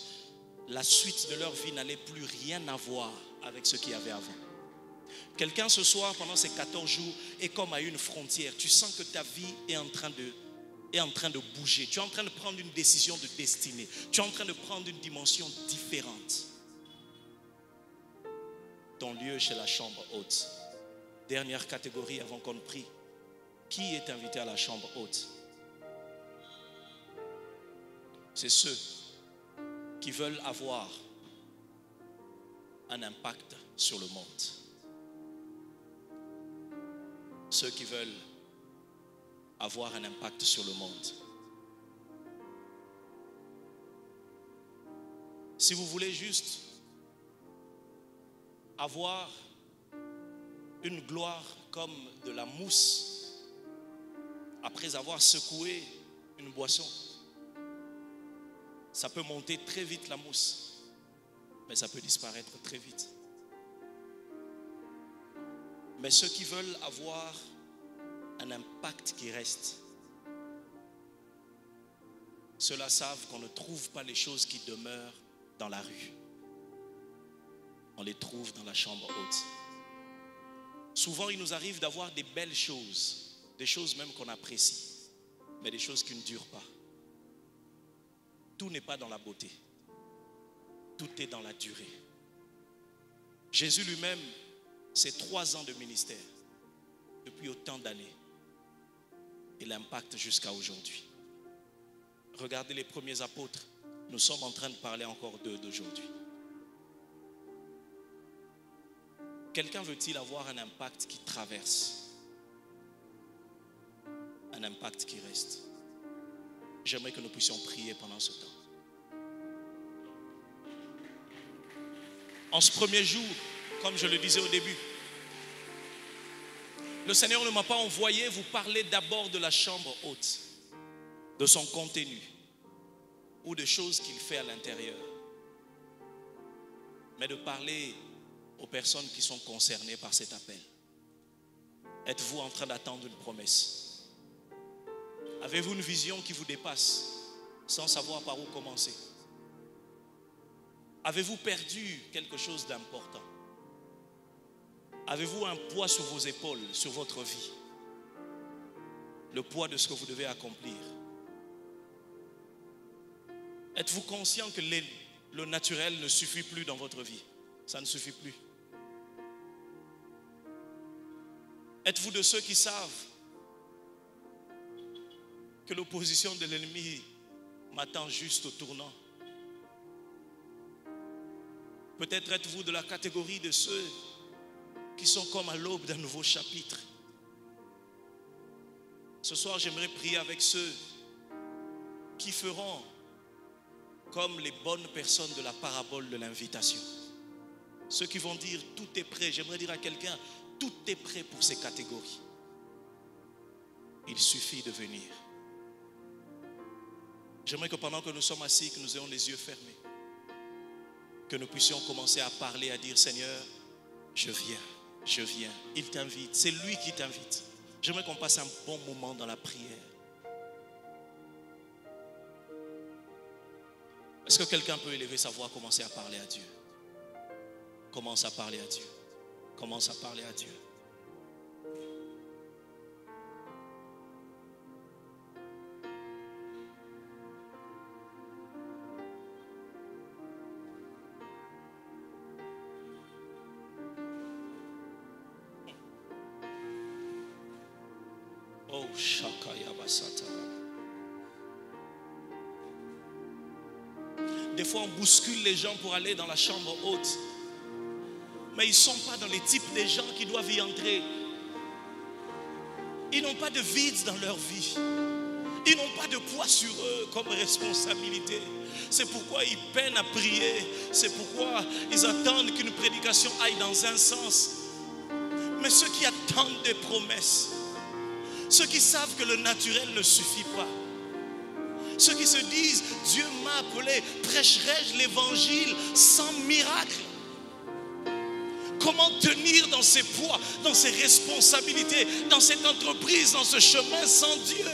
La suite de leur vie n'allait plus rien avoir avec ce qu'il y avait avant. Quelqu'un ce soir, pendant ces 14 jours, est comme à une frontière. Tu sens que ta vie est en train de bouger. Tu es en train de prendre une décision de destinée. Tu es en train de prendre une dimension différente. Ton lieu chez la chambre haute. Dernière catégorie avant qu'on prie. Qui est invité à la chambre haute? C'est ceux qui veulent avoir un impact sur le monde. Ceux qui veulent avoir un impact sur le monde. Si vous voulez juste avoir une gloire comme de la mousse après avoir secoué une boisson, ça peut monter très vite la mousse, mais ça peut disparaître très vite. Mais ceux qui veulent avoir un impact qui reste, ceux-là savent qu'on ne trouve pas les choses qui demeurent dans la rue. On les trouve dans la chambre haute. Souvent, il nous arrive d'avoir des belles choses, des choses même qu'on apprécie, mais des choses qui ne durent pas. Tout n'est pas dans la beauté. Tout est dans la durée. Jésus lui-même, c'est 3 ans de ministère, depuis autant d'années. Et l'impact jusqu'à aujourd'hui. Regardez les premiers apôtres. Nous sommes en train de parler encore d'eux d'aujourd'hui. Quelqu'un veut-il avoir un impact qui traverse? Un impact qui reste? J'aimerais que nous puissions prier pendant ce temps. En ce premier jour, comme je le disais au début, le Seigneur ne m'a pas envoyé vous parler d'abord de la chambre haute, de son contenu ou des choses qu'il fait à l'intérieur, mais de parler aux personnes qui sont concernées par cet appel. Êtes-vous en train d'attendre une promesse? Avez-vous une vision qui vous dépasse sans savoir par où commencer? Avez-vous perdu quelque chose d'important? Avez-vous un poids sur vos épaules, sur votre vie? Le poids de ce que vous devez accomplir? Êtes-vous conscient que le naturel ne suffit plus dans votre vie? Ça ne suffit plus. Êtes-vous de ceux qui savent que l'opposition de l'ennemi m'attend juste au tournant? Peut-être êtes-vous de la catégorie de ceux qui sont comme à l'aube d'un nouveau chapitre. Ce soir, j'aimerais prier avec ceux qui feront comme les bonnes personnes de la parabole de l'invitation. Ceux qui vont dire tout est prêt. J'aimerais dire à quelqu'un, tout est prêt pour ces catégories. Il suffit de venir. J'aimerais que pendant que nous sommes assis, que nous ayons les yeux fermés, que nous puissions commencer à parler, à dire Seigneur, je viens. Il t'invite, c'est lui qui t'invite. J'aimerais qu'on passe un bon moment dans la prière. Est-ce que quelqu'un peut élever sa voix, commencer à parler à Dieu? Commence à parler à Dieu. Commence à parler à Dieu. Oh, Shakaya Basata. Des fois, on bouscule les gens pour aller dans la chambre haute. Mais ils ne sont pas dans les types des gens qui doivent y entrer. Ils n'ont pas de vide dans leur vie. Ils n'ont pas de poids sur eux comme responsabilité. C'est pourquoi ils peinent à prier. C'est pourquoi ils attendent qu'une prédication aille dans un sens. Mais ceux qui attendent des promesses, ceux qui savent que le naturel ne suffit pas, ceux qui se disent, Dieu m'a appelé, prêcherai-je l'évangile sans miracle? Comment tenir dans ces poids, dans ces responsabilités, dans cette entreprise, dans ce chemin sans Dieu?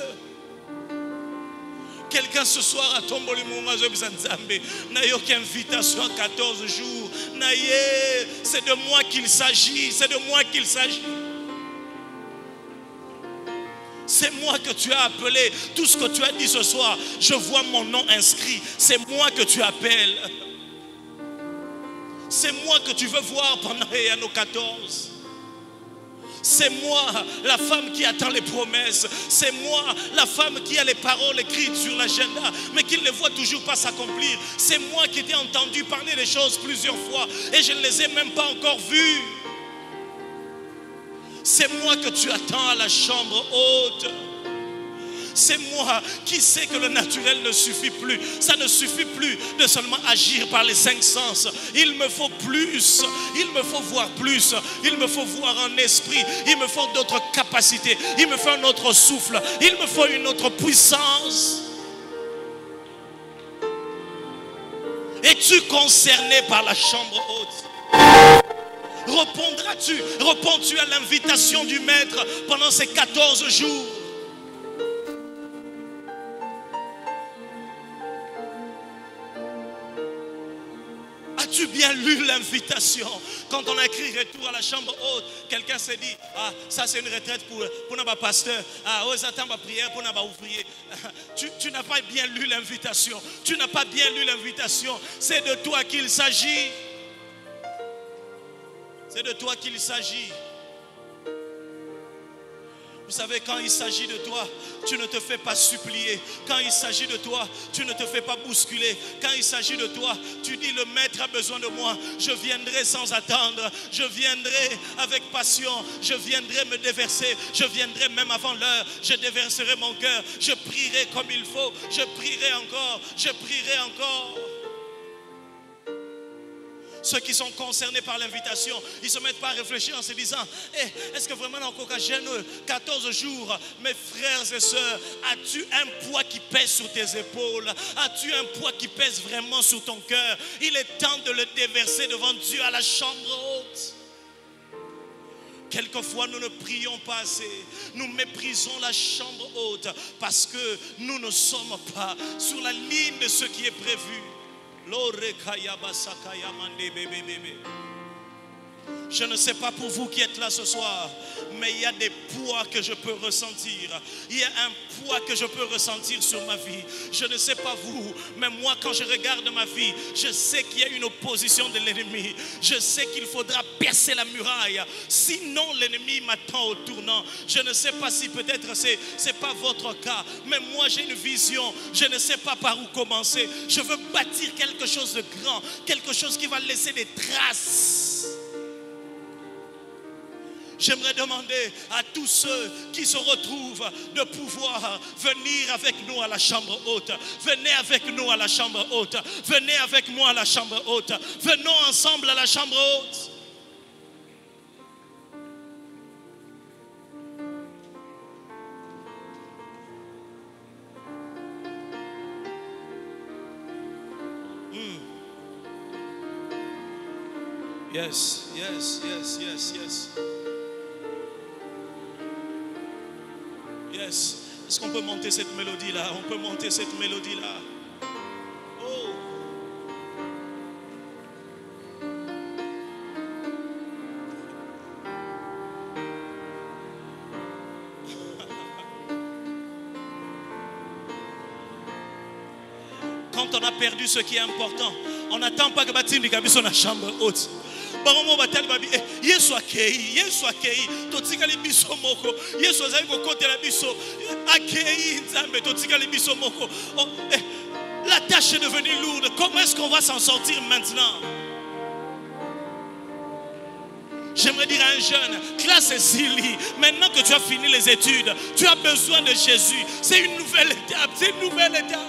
Quelqu'un ce soir a tombé le moment de n'a eu aucune invitation à 14 jours. C'est de moi qu'il s'agit, c'est de moi qu'il s'agit. C'est moi que tu as appelé. Tout ce que tu as dit ce soir, je vois mon nom inscrit. C'est moi que tu appelles. C'est moi que tu veux voir pendant nos 14. C'est moi, la femme qui attend les promesses. C'est moi, la femme qui a les paroles écrites sur l'agenda, mais qui ne les voit toujours pas s'accomplir. C'est moi qui t'ai entendu parler des choses plusieurs fois et je ne les ai même pas encore vues. C'est moi que tu attends à la chambre haute. C'est moi qui sais que le naturel ne suffit plus. Ça ne suffit plus de seulement agir par les 5 sens. Il me faut plus. Il me faut voir plus. Il me faut voir en esprit. Il me faut d'autres capacités. Il me faut un autre souffle. Il me faut une autre puissance. Es-tu concerné par la chambre haute? Réponds-tu à l'invitation du Maître pendant ces 14 jours? As-tu bien lu l'invitation? Quand on a écrit retour à la chambre haute, quelqu'un s'est dit, ah, ça c'est une retraite pour notre pasteur. Ah, oh, ça ma prière pour notre ouvrier. Tu n'as pas bien lu l'invitation. Tu n'as pas bien lu l'invitation. C'est de toi qu'il s'agit. C'est de toi qu'il s'agit. Vous savez, quand il s'agit de toi, tu ne te fais pas supplier. Quand il s'agit de toi, tu ne te fais pas bousculer. Quand il s'agit de toi, tu dis, le Maître a besoin de moi. Je viendrai sans attendre. Je viendrai avec passion. Je viendrai me déverser. Je viendrai même avant l'heure. Je déverserai mon cœur. Je prierai comme il faut. Je prierai encore. Je prierai encore. Ceux qui sont concernés par l'invitation, ils ne se mettent pas à réfléchir en se disant, est-ce que vraiment dans le 14 jours, mes frères et sœurs, as-tu un poids qui pèse sur tes épaules? As-tu un poids qui pèse vraiment sur ton cœur? Il est temps de le déverser devant Dieu à la chambre haute. Quelquefois nous ne prions pas assez. Nous méprisons la chambre haute parce que nous ne sommes pas sur la ligne de ce qui est prévu. Je ne sais pas pour vous qui êtes là ce soir, mais il y a des poids que je peux ressentir. Il y a un poids que je peux ressentir sur ma vie. Je ne sais pas vous, mais moi quand je regarde ma vie, je sais qu'il y a une opposition de l'ennemi. Je sais qu'il faudra percer la muraille. Sinon l'ennemi m'attend au tournant. Je ne sais pas si peut-être c'est pas votre cas, mais moi j'ai une vision. Je ne sais pas par où commencer. Je veux bâtir quelque chose de grand, quelque chose qui va laisser des traces. J'aimerais demander à tous ceux qui se retrouvent de pouvoir venir avec nous à la chambre haute. Venez avec nous à la chambre haute. Venez avec moi à la chambre haute. Venons ensemble à la chambre haute. Yes, yes, yes, yes, yes. Yes. Est-ce qu'on peut monter cette mélodie-là? On peut monter cette mélodie-là. Oh. on a perdu ce qui est important, on n'attend pas que Batindi Kabiso na chambre haute. Baromo batali babi Yesu akei totikali biso moko Yesu azali ko kotela biso akei nzambe totikali biso moko. La tâche est devenue lourde. Comment est-ce qu'on va s'en sortir maintenant? J'aimerais dire à un jeune, classe et Sili, maintenant que tu as fini les études, tu as besoin de Jésus. C'est une nouvelle étape, c'est une nouvelle étape.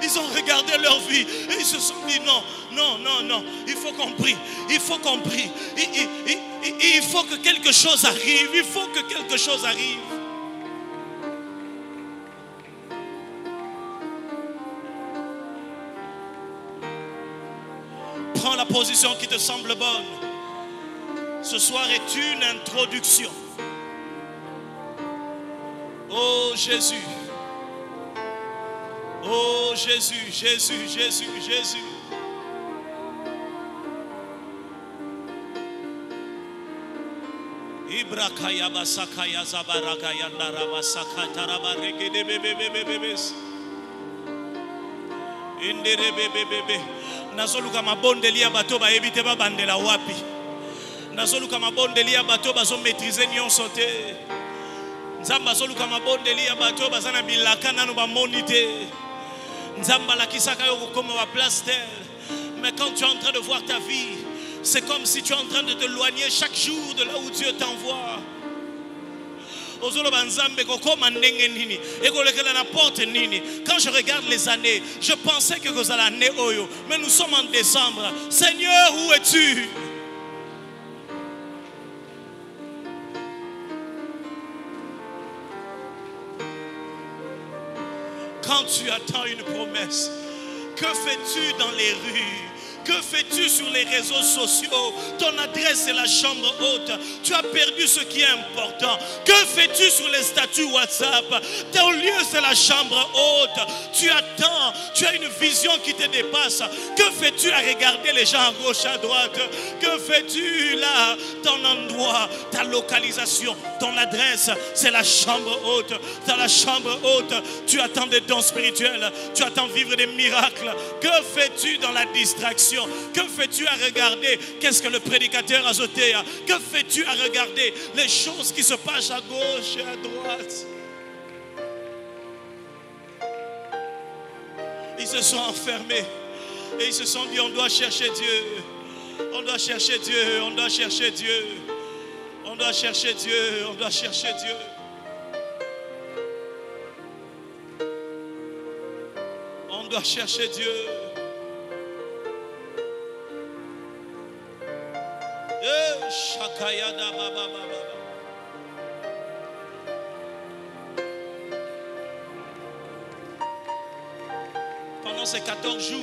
Ils ont regardé leur vie et ils se sont dit non, il faut qu'on prie, il faut qu'on prie, il faut que quelque chose arrive, il faut que quelque chose arrive. Prends la position qui te semble bonne. Ce soir est une introduction. Oh Jésus. Oh Jésus, Jésus, Jésus, Jésus. Ibrakaya basakaya zabarakaya narabasaka tarabareke de bebebebebes. Indere bebebebe. Nazoluka mabondeli ya bato ba ebite ba bandela wapi. Nazoluka mabondeli ya bato bazo maîtriser nyonso te. Nzamba zoluka mabondeli ya bato bazana bilaka nanu ba monite. Nzamba la kisaka yo kokoma wa place terre. Mais quand tu es en train de voir ta vie, c'est comme si tu es en train de t'éloigner chaque jour de là où Dieu t'envoie. Quand je regarde les années, je pensais que vous allez oyo, mais nous sommes en décembre. Seigneur, où es-tu? Quand tu attends une promesse, que fais-tu dans les rues? Que fais-tu sur les réseaux sociaux? Ton adresse est la chambre haute. Tu as perdu ce qui est important. Que fais-tu sur les statuts WhatsApp? Ton lieu c'est la chambre haute. Tu attends. Tu as une vision qui te dépasse. Que fais-tu à regarder les gens à gauche, à droite? Que fais-tu là? Ton endroit, ta localisation, ton adresse, c'est la chambre haute. Dans la chambre haute, tu attends des dons spirituels. Tu attends vivre des miracles. Que fais-tu dans la distraction? Que fais-tu à regarder qu'est-ce que le prédicateur a jeté? Que fais-tu à regarder les choses qui se passent à gauche et à droite? Ils se sont enfermés et ils se sont dit on doit chercher Dieu. On doit chercher Dieu, on doit chercher Dieu. On doit chercher Dieu, on doit chercher Dieu. On doit chercher Dieu. Pendant ces 14 jours,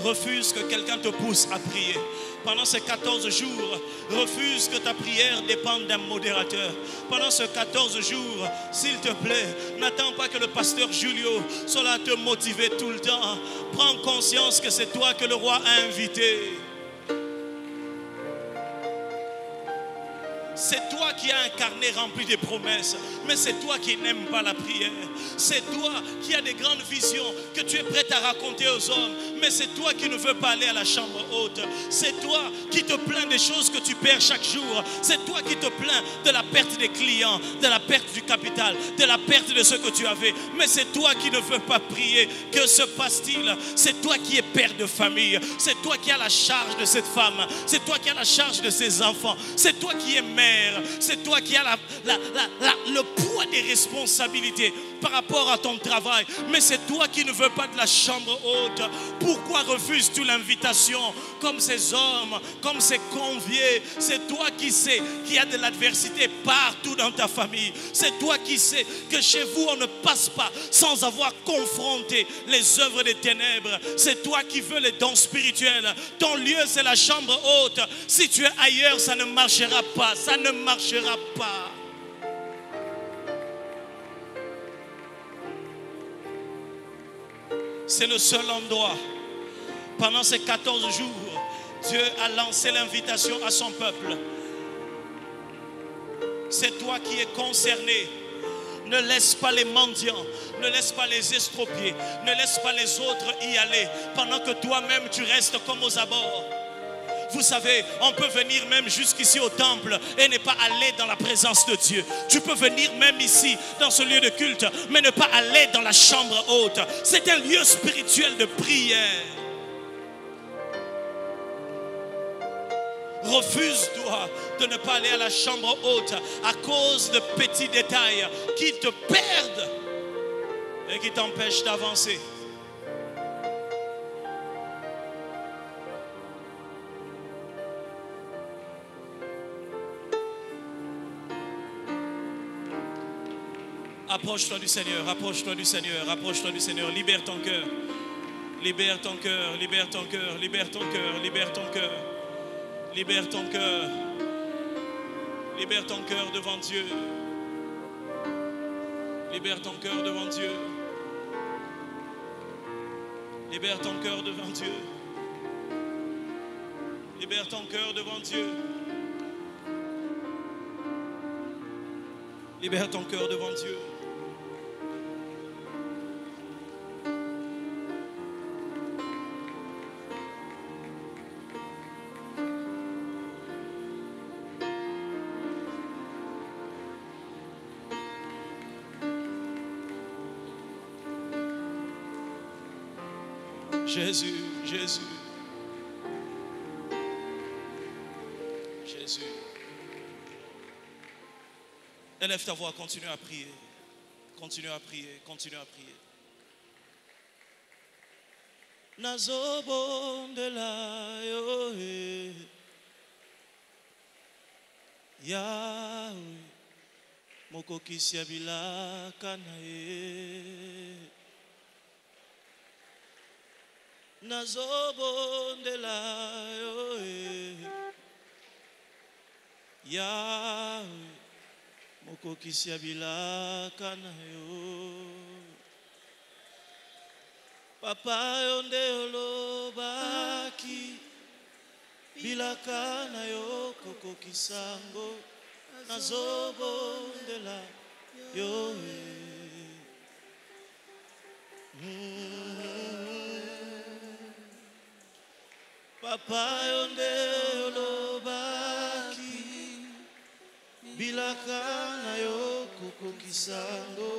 refuse que quelqu'un te pousse à prier. Pendant ces 14 jours, refuse que ta prière dépende d'un modérateur. Pendant ces 14 jours, s'il te plaît, n'attends pas que le pasteur Julio soit là à te motiver tout le temps. Prends conscience que c'est toi que le roi a invité. C'est toi qui as un carnet rempli de promesses, mais c'est toi qui n'aimes pas la prière. C'est toi qui as des grandes visions que tu es prêt à raconter aux hommes, mais c'est toi qui ne veux pas aller à la chambre haute. C'est toi qui te plains des choses que tu perds chaque jour. C'est toi qui te plains de la perte des clients, de la perte du capital, de la perte de ce que tu avais. Mais c'est toi qui ne veux pas prier. Que se passe-t-il? C'est toi qui es père de famille. C'est toi qui as la charge de cette femme. C'est toi qui as la charge de ses enfants. C'est toi qui es mère. C'est toi qui as le poids des responsabilités par rapport à ton travail. Mais c'est toi qui ne veux pas de la chambre haute. Pourquoi refuses-tu l'invitation comme ces hommes, comme ces conviés? C'est toi qui sais qu'il y a de l'adversité partout dans ta famille. C'est toi qui sais que chez vous on ne passe pas sans avoir confronté les œuvres des ténèbres. C'est toi qui veux les dons spirituels. Ton lieu c'est la chambre haute. Si tu es ailleurs, ça ne marchera pas. Ça ne marchera pas. C'est le seul endroit. Pendant ces 14 jours, Dieu a lancé l'invitation à son peuple. C'est toi qui es concerné Ne laisse pas les mendiants, ne laisse pas les estropiés, ne laisse pas les autres y aller pendant que toi-même tu restes comme aux abords. Vous savez, on peut venir même jusqu'ici au temple et ne pas aller dans la présence de Dieu. Tu peux venir même ici dans ce lieu de culte, mais ne pas aller dans la chambre haute. C'est un lieu spirituel de prière. Refuse-toi de ne pas aller à la chambre haute à cause de petits détails qui te perdent et qui t'empêchent d'avancer. Approche-toi du Seigneur, approche-toi du Seigneur, approche-toi du Seigneur. Libère ton cœur, libère ton cœur, libère ton cœur, libère ton cœur, libère ton cœur. Libère ton cœur. Libère ton cœur devant Dieu. Libère ton cœur devant Dieu. Libère ton cœur devant Dieu. Libère ton cœur devant Dieu. Libère ton cœur devant Dieu. Jésus, Jésus, Jésus. Élève ta voix, continue à prier. Continue à prier, continue à prier. Nazobondela Yahweh, Yahweh, mokokisi abilaka na ye. Nazobondela Yahweh, Yahweh, mokokisi abilaka na yo. Papa yonde olobaki bilaka na yo kokokisango. Nazobondela Yahweh. Papa yonde olobaki bilaka na yo kokokisango.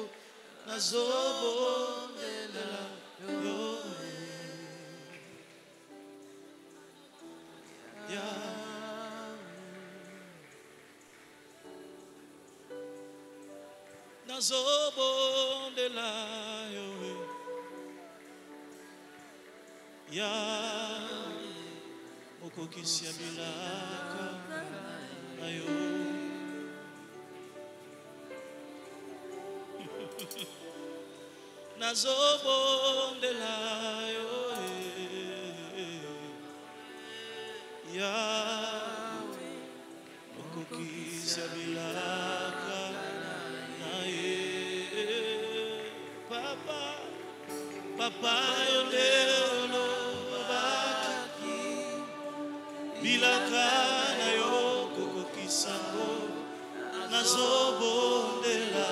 Nazobondela Yahweh. Nazobondela Yahweh. Yahweh, mokokisi abilaka na yo. Nazobondela Yahweh. Yahweh, mokokisi abilaka na ye. Papa, Papa yonde olobaki bilaka na yo kokokisango. Nazobondela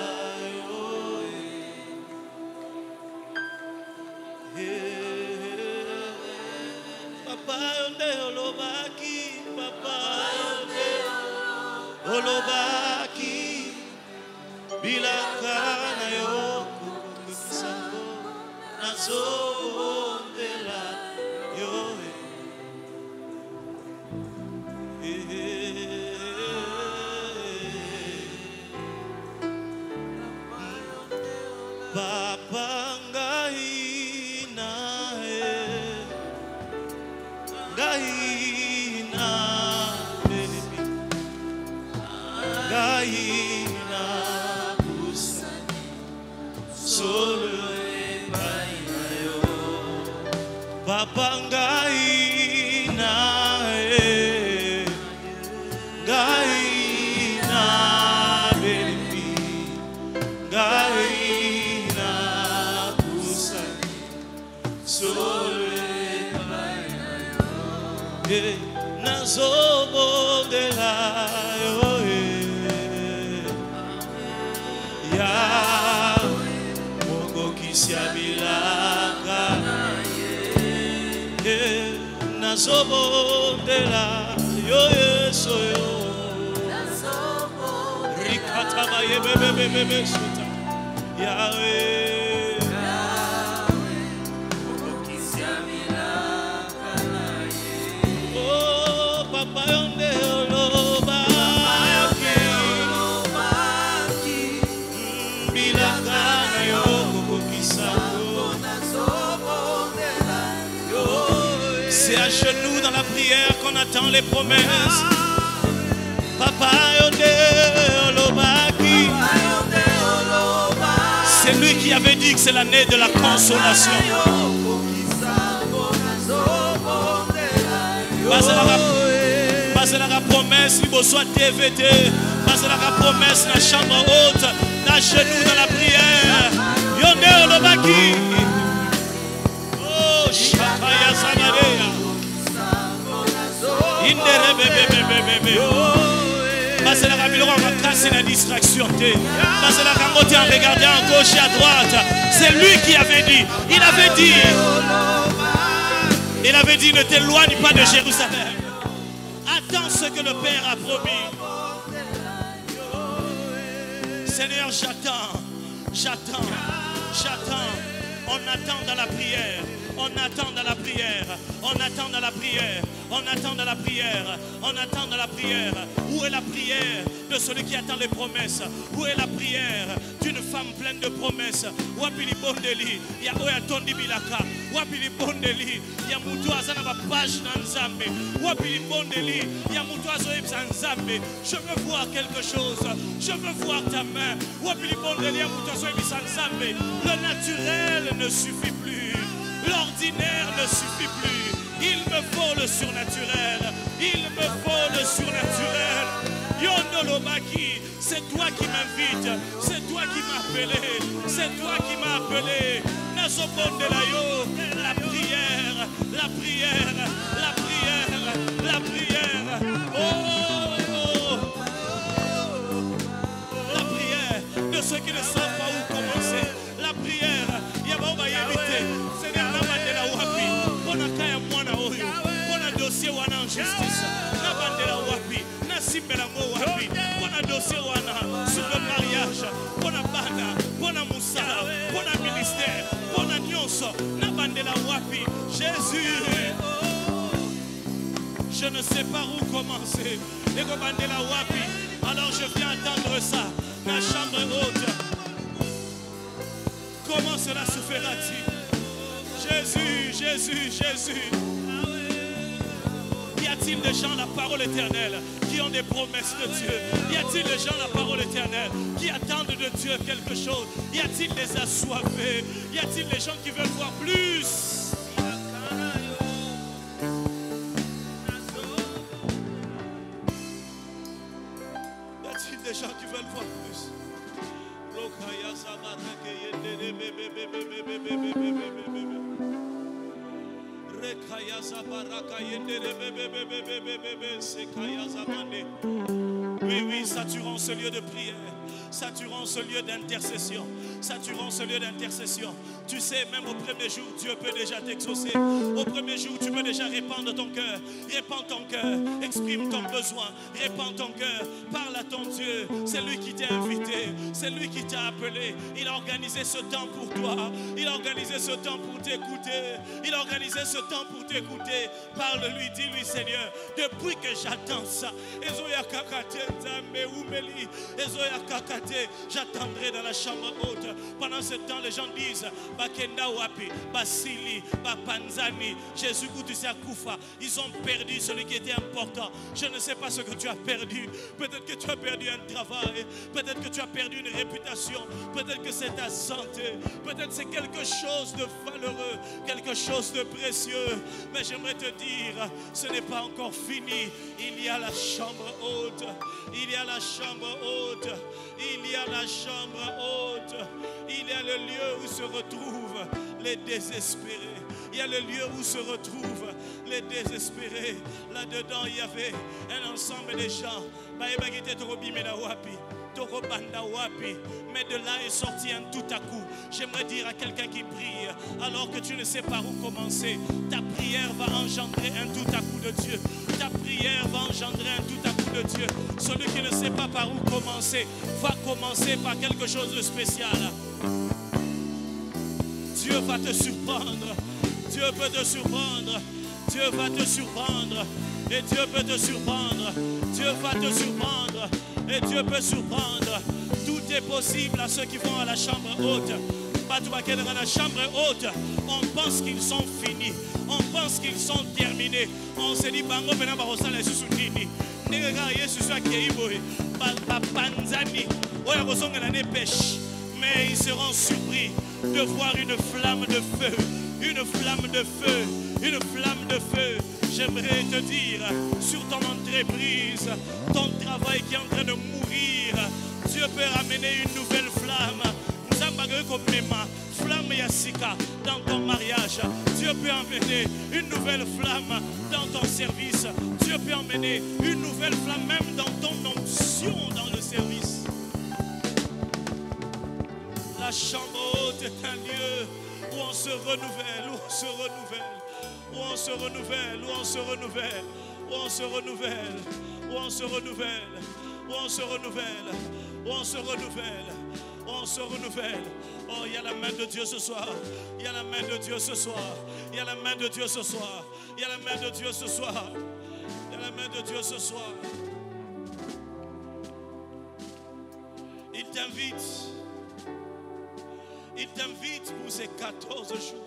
Papa yonde olobaki, Papa yonde olobaki bilaka na yo kokokisango. Nazobondela Yahweh. Papa ngai na Gaina baby, Gaina busani, solo baina yo. Papa Gaina, Gaina baby, Gaina busani, solo. Nazobondela Yahweh. nazobondela yo Yesu yo rikata bayebebebebe suta Yahweh oh papa yonde oloba bilaka yo c'est à genoux dans la prière qu'on attend les promesses. Papa yonde olobaki. C'est lui qui avait dit que c'est l'année de la consolation. Bazelara promesse, il soit TVT. Bazelara promesse, la chambre haute, la genoux dans la prière. Yonde olobaki. Oh, Shakaya Samaria. Parce la ramilora va casser la distraction. Parce la ramoter en regardant à gauche et à droite. C'est lui qui avait dit. Il avait dit ne t'éloigne pas de Jérusalem. Attends ce que le Père a promis. Seigneur, j'attends. On attend dans la prière. On attend dans la prière. Où est la prière de celui qui attend les promesses? Où est la prière d'une femme pleine de promesses? Wapili bondeli ya oya tondi bilaka. Wapili bondeli ya mutu azana ba page na nzambe. Wapili bondeli ya mutu azoyebisa nzambe. Je veux voir quelque chose. Je veux voir ta main. Wapili bondeli ya mutu azoyebisa nzambe. Le naturel ne suffit plus. L'ordinaire ne suffit plus. Il me faut le surnaturel. Yondolobaki, c'est toi qui m'invites. C'est toi qui m'as appelé. Nazobondelayo, la prière. Oh, la prière de ceux qui ne savent pas où commencer. La prière. Yabaoba yabite. Seigneur, nabandela wapi. Bona kaya mwana oyo. Bona dossier wana en justice. Nabandela wapi. Nasimbela ngo wapi. Bona dossier wana sur le mariage. Bona bana. Bona musala. Bona ministère. Bona nyonso. Nabandela wapi. Jésus. Je ne sais pas où commencer. Ekobandela wapi. Alors je viens attendre ça. La chambre haute. Comment cela se fera-t-il? Jésus. Y a-t-il des gens, la parole éternelle, qui ont des promesses de Dieu? Y a-t-il des gens, la parole éternelle, qui attendent de Dieu quelque chose? Y a-t-il des assoiffés? Y a-t-il des gens qui veulent voir plus? Y a-t-il des gens qui veulent voir plus? Oui, saturons ce lieu de prière. Saturons ce lieu d'intercession. Tu sais, même au premier jour, Dieu peut déjà t'exaucer. Au premier jour, tu peux déjà répandre ton cœur. Répands ton cœur. Exprime ton besoin. Répands ton cœur. Parle à ton Dieu. C'est lui qui t'a invité. C'est lui qui t'a appelé. Il a organisé ce temps pour toi. Il a organisé ce temps pour t'écouter. Parle-lui, dis-lui, Seigneur, depuis que j'attends ça, j'attendrai dans la chambre haute. Pendant ce temps, les gens disent Bakenda wapi, Basili, Bapanzani, Jésus Koufa. Ils ont perdu celui qui était important. Je ne sais pas ce que tu as perdu. Peut-être que tu as perdu un travail. Peut-être que tu as perdu une réputation. Peut-être que c'est ta santé. Peut-être que c'est quelque chose de valeureux, quelque chose de précieux. Mais j'aimerais te dire, ce n'est pas encore fini. Il y a la chambre haute. Il y a le lieu où se retrouvent les désespérés. Là-dedans, il y avait un ensemble de gens. Mais de là est sorti un tout à coup. J'aimerais dire à quelqu'un qui prie, alors que tu ne sais pas où commencer, ta prière va engendrer un tout à coup de Dieu. Ta prière va engendrer un tout à coup de Dieu. Celui qui ne sait pas par où commencer va commencer par quelque chose de spécial. Dieu va te surprendre. Dieu peut te surprendre. Dieu va te surprendre. Et Dieu peut te surprendre. Dieu va te surprendre. Et Dieu peut surprendre. Tout est possible à ceux qui vont à la chambre haute. Dans la chambre haute, on pense qu'ils sont finis. On pense qu'ils sont terminés. On se dit, bango bena barosala susu nini. Nega Yesu soit keiboy. Panzani. Oya kosonga na ne pêche. Mais ils seront surpris de voir une flamme de feu. Une flamme de feu. Une flamme de feu. J'aimerais te dire, sur ton entreprise, ton travail qui est en train de mourir, Dieu peut ramener une nouvelle flamme. Flamme Yassika dans ton mariage. Dieu peut emmener une nouvelle flamme dans ton service. Dieu peut emmener une nouvelle flamme même dans ton onction dans le service. La chambre haute est un lieu où on se renouvelle, où on se renouvelle. Où on se renouvelle, où on se renouvelle, où on se renouvelle, où on se renouvelle, où on se renouvelle, où on se renouvelle, où on se renouvelle. Oh, il y a la main de Dieu ce soir. Il y a la main de Dieu ce soir. Il y a la main de Dieu ce soir. Il y a la main de Dieu ce soir. Il y a la main de Dieu ce soir. Il t'invite. Il t'invite pour ces 14 jours.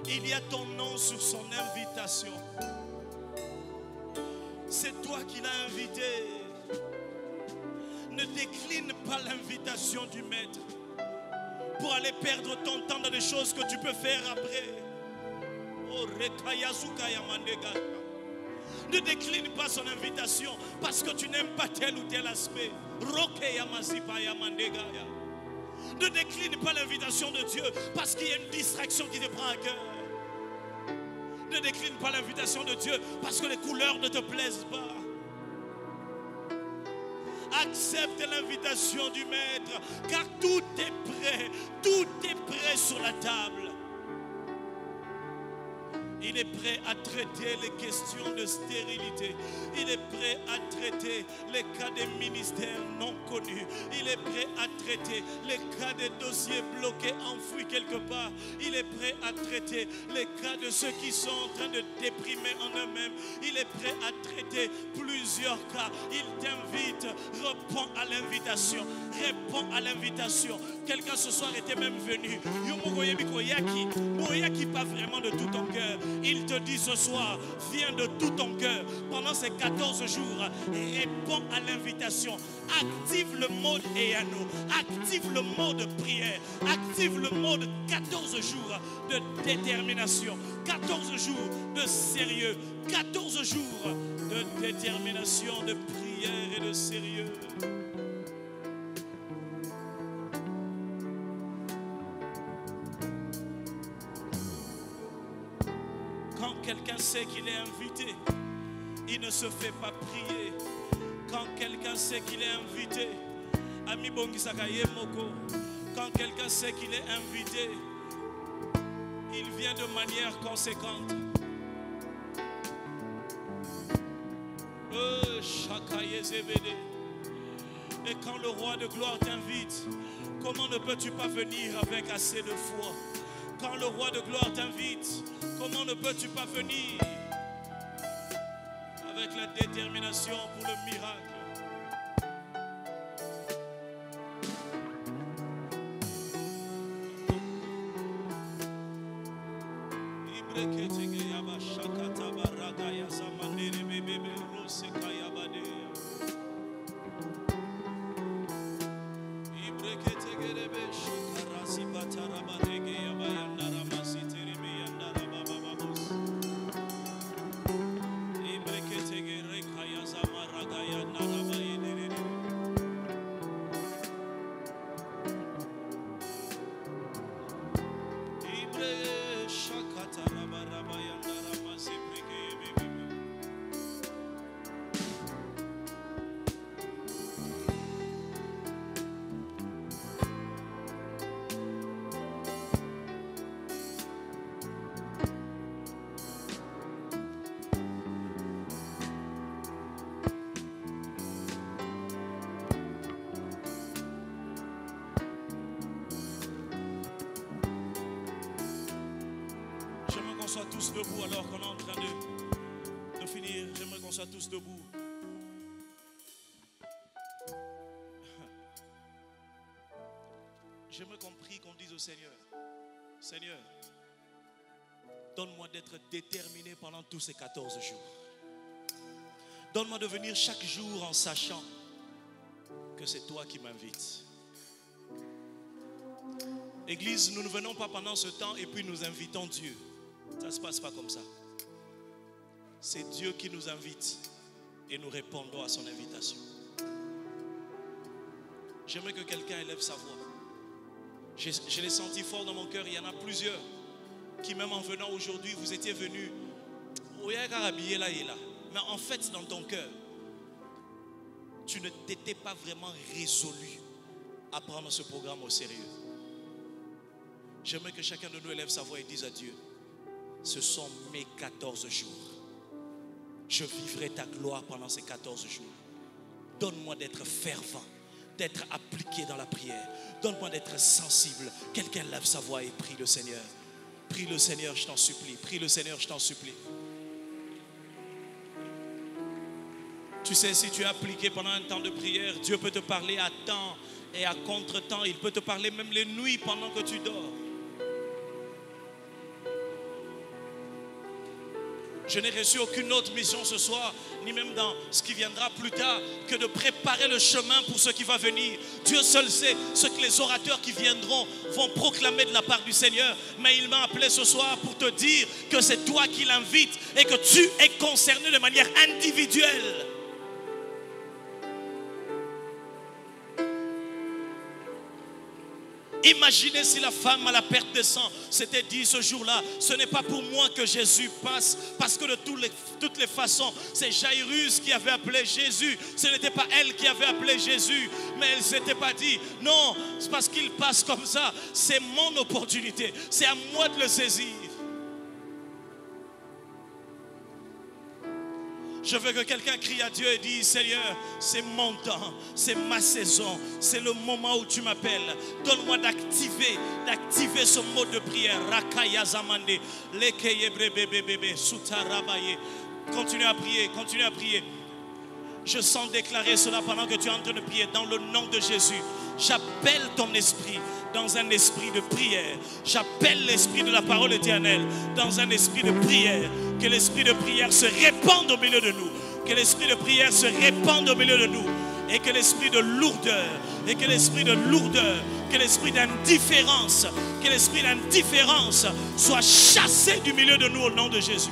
Il y a ton nom sur son invitation. C'est toi qui l'as invité. Ne décline pas l'invitation du maître pour aller perdre ton temps dans des choses que tu peux faire après. Ne décline pas son invitation parce que tu n'aimes pas tel ou tel aspect. Ne décline pas l'invitation de Dieu parce qu'il y a une distraction qui te prend à cœur. Ne décline pas l'invitation de Dieu parce que les couleurs ne te plaisent pas. Accepte l'invitation du Maître, car tout est prêt sur la table. Il est prêt à traiter les questions de stérilité. Il est prêt à traiter les cas des ministères non connus. Il est prêt à traiter les cas des dossiers bloqués, enfouis quelque part. Il est prêt à traiter les cas de ceux qui sont en train de déprimer en eux-mêmes. Il est prêt à traiter plusieurs cas. Il t'invite, réponds à l'invitation. Réponds à l'invitation. Quelqu'un ce soir était même venu. Yaki pas vraiment de tout ton cœur. Il te dit ce soir, viens de tout ton cœur. Pendant ces 14 jours, réponds à l'invitation. Active le mode Eyano. Active le mode prière. Active le mode 14 jours de détermination. 14 jours de sérieux. 14 jours de détermination, de prière et de sérieux. Quelqu'un sait qu'il est invité, il ne se fait pas prier. Quand quelqu'un sait qu'il est invité, Ami Bongisakaye Moko, quand quelqu'un sait qu'il est invité, il vient de manière conséquente. Et quand le roi de gloire t'invite, comment ne peux-tu pas venir avec assez de foi? Quand le roi de gloire t'invite, comment ne peux-tu pas venir avec la détermination pour le miracle? qu'on soit tous debout alors qu'on est en train de finir. J'aimerais qu'on soit tous debout. J'aimerais qu'on prie, qu'on dise au Seigneur, Seigneur, donne-moi d'être déterminé pendant tous ces 14 jours. Donne-moi de venir chaque jour en sachant que c'est toi qui m'invites. Église, nous ne venons pas pendant ce temps et puis nous invitons Dieu. Ça ne se passe pas comme ça. C'est Dieu qui nous invite et nous répondons à son invitation. J'aimerais que quelqu'un élève sa voix. Je l'ai senti fort dans mon cœur. Il y en a plusieurs qui, même en venant aujourd'hui, vous étiez venus. Mais en fait, dans ton cœur, tu ne t'étais pas vraiment résolu à prendre ce programme au sérieux. J'aimerais que chacun de nous élève sa voix et dise à Dieu, ce sont mes 14 jours. Je vivrai ta gloire pendant ces 14 jours. Donne-moi d'être fervent, d'être appliqué dans la prière. Donne-moi d'être sensible. Quelqu'un lève sa voix et prie le Seigneur. Prie le Seigneur, je t'en supplie. Prie le Seigneur, je t'en supplie. Tu sais, si tu es appliqué pendant un temps de prière, Dieu peut te parler à temps et à contre-temps. Il peut te parler même les nuits pendant que tu dors. Je n'ai reçu aucune autre mission ce soir, ni même dans ce qui viendra plus tard, que de préparer le chemin pour ce qui va venir. Dieu seul sait ce que les orateurs qui viendront vont proclamer de la part du Seigneur. Mais il m'a appelé ce soir pour te dire que c'est toi qui l'invites et que tu es concerné de manière individuelle. Imaginez si la femme à la perte de sang s'était dit ce jour-là, ce n'est pas pour moi que Jésus passe, parce que de toutes les façons, c'est Jairus qui avait appelé Jésus. Ce n'était pas elle qui avait appelé Jésus, mais elle ne s'était pas dit, non, c'est parce qu'il passe comme ça, c'est mon opportunité, c'est à moi de le saisir. Je veux que quelqu'un crie à Dieu et dise, Seigneur, c'est mon temps, c'est ma saison, c'est le moment où tu m'appelles. Donne-moi d'activer ce mode de prière. Continue à prier, continue à prier. Je sens déclarer cela pendant que tu es en train de prier. Dans le nom de Jésus, j'appelle ton esprit dans un esprit de prière. J'appelle l'esprit de la parole éternelle dans un esprit de prière. Que l'esprit de prière se répande au milieu de nous. Que l'esprit de prière se répande au milieu de nous. Et que l'esprit de lourdeur, que l'esprit d'indifférence soit chassé du milieu de nous au nom de Jésus.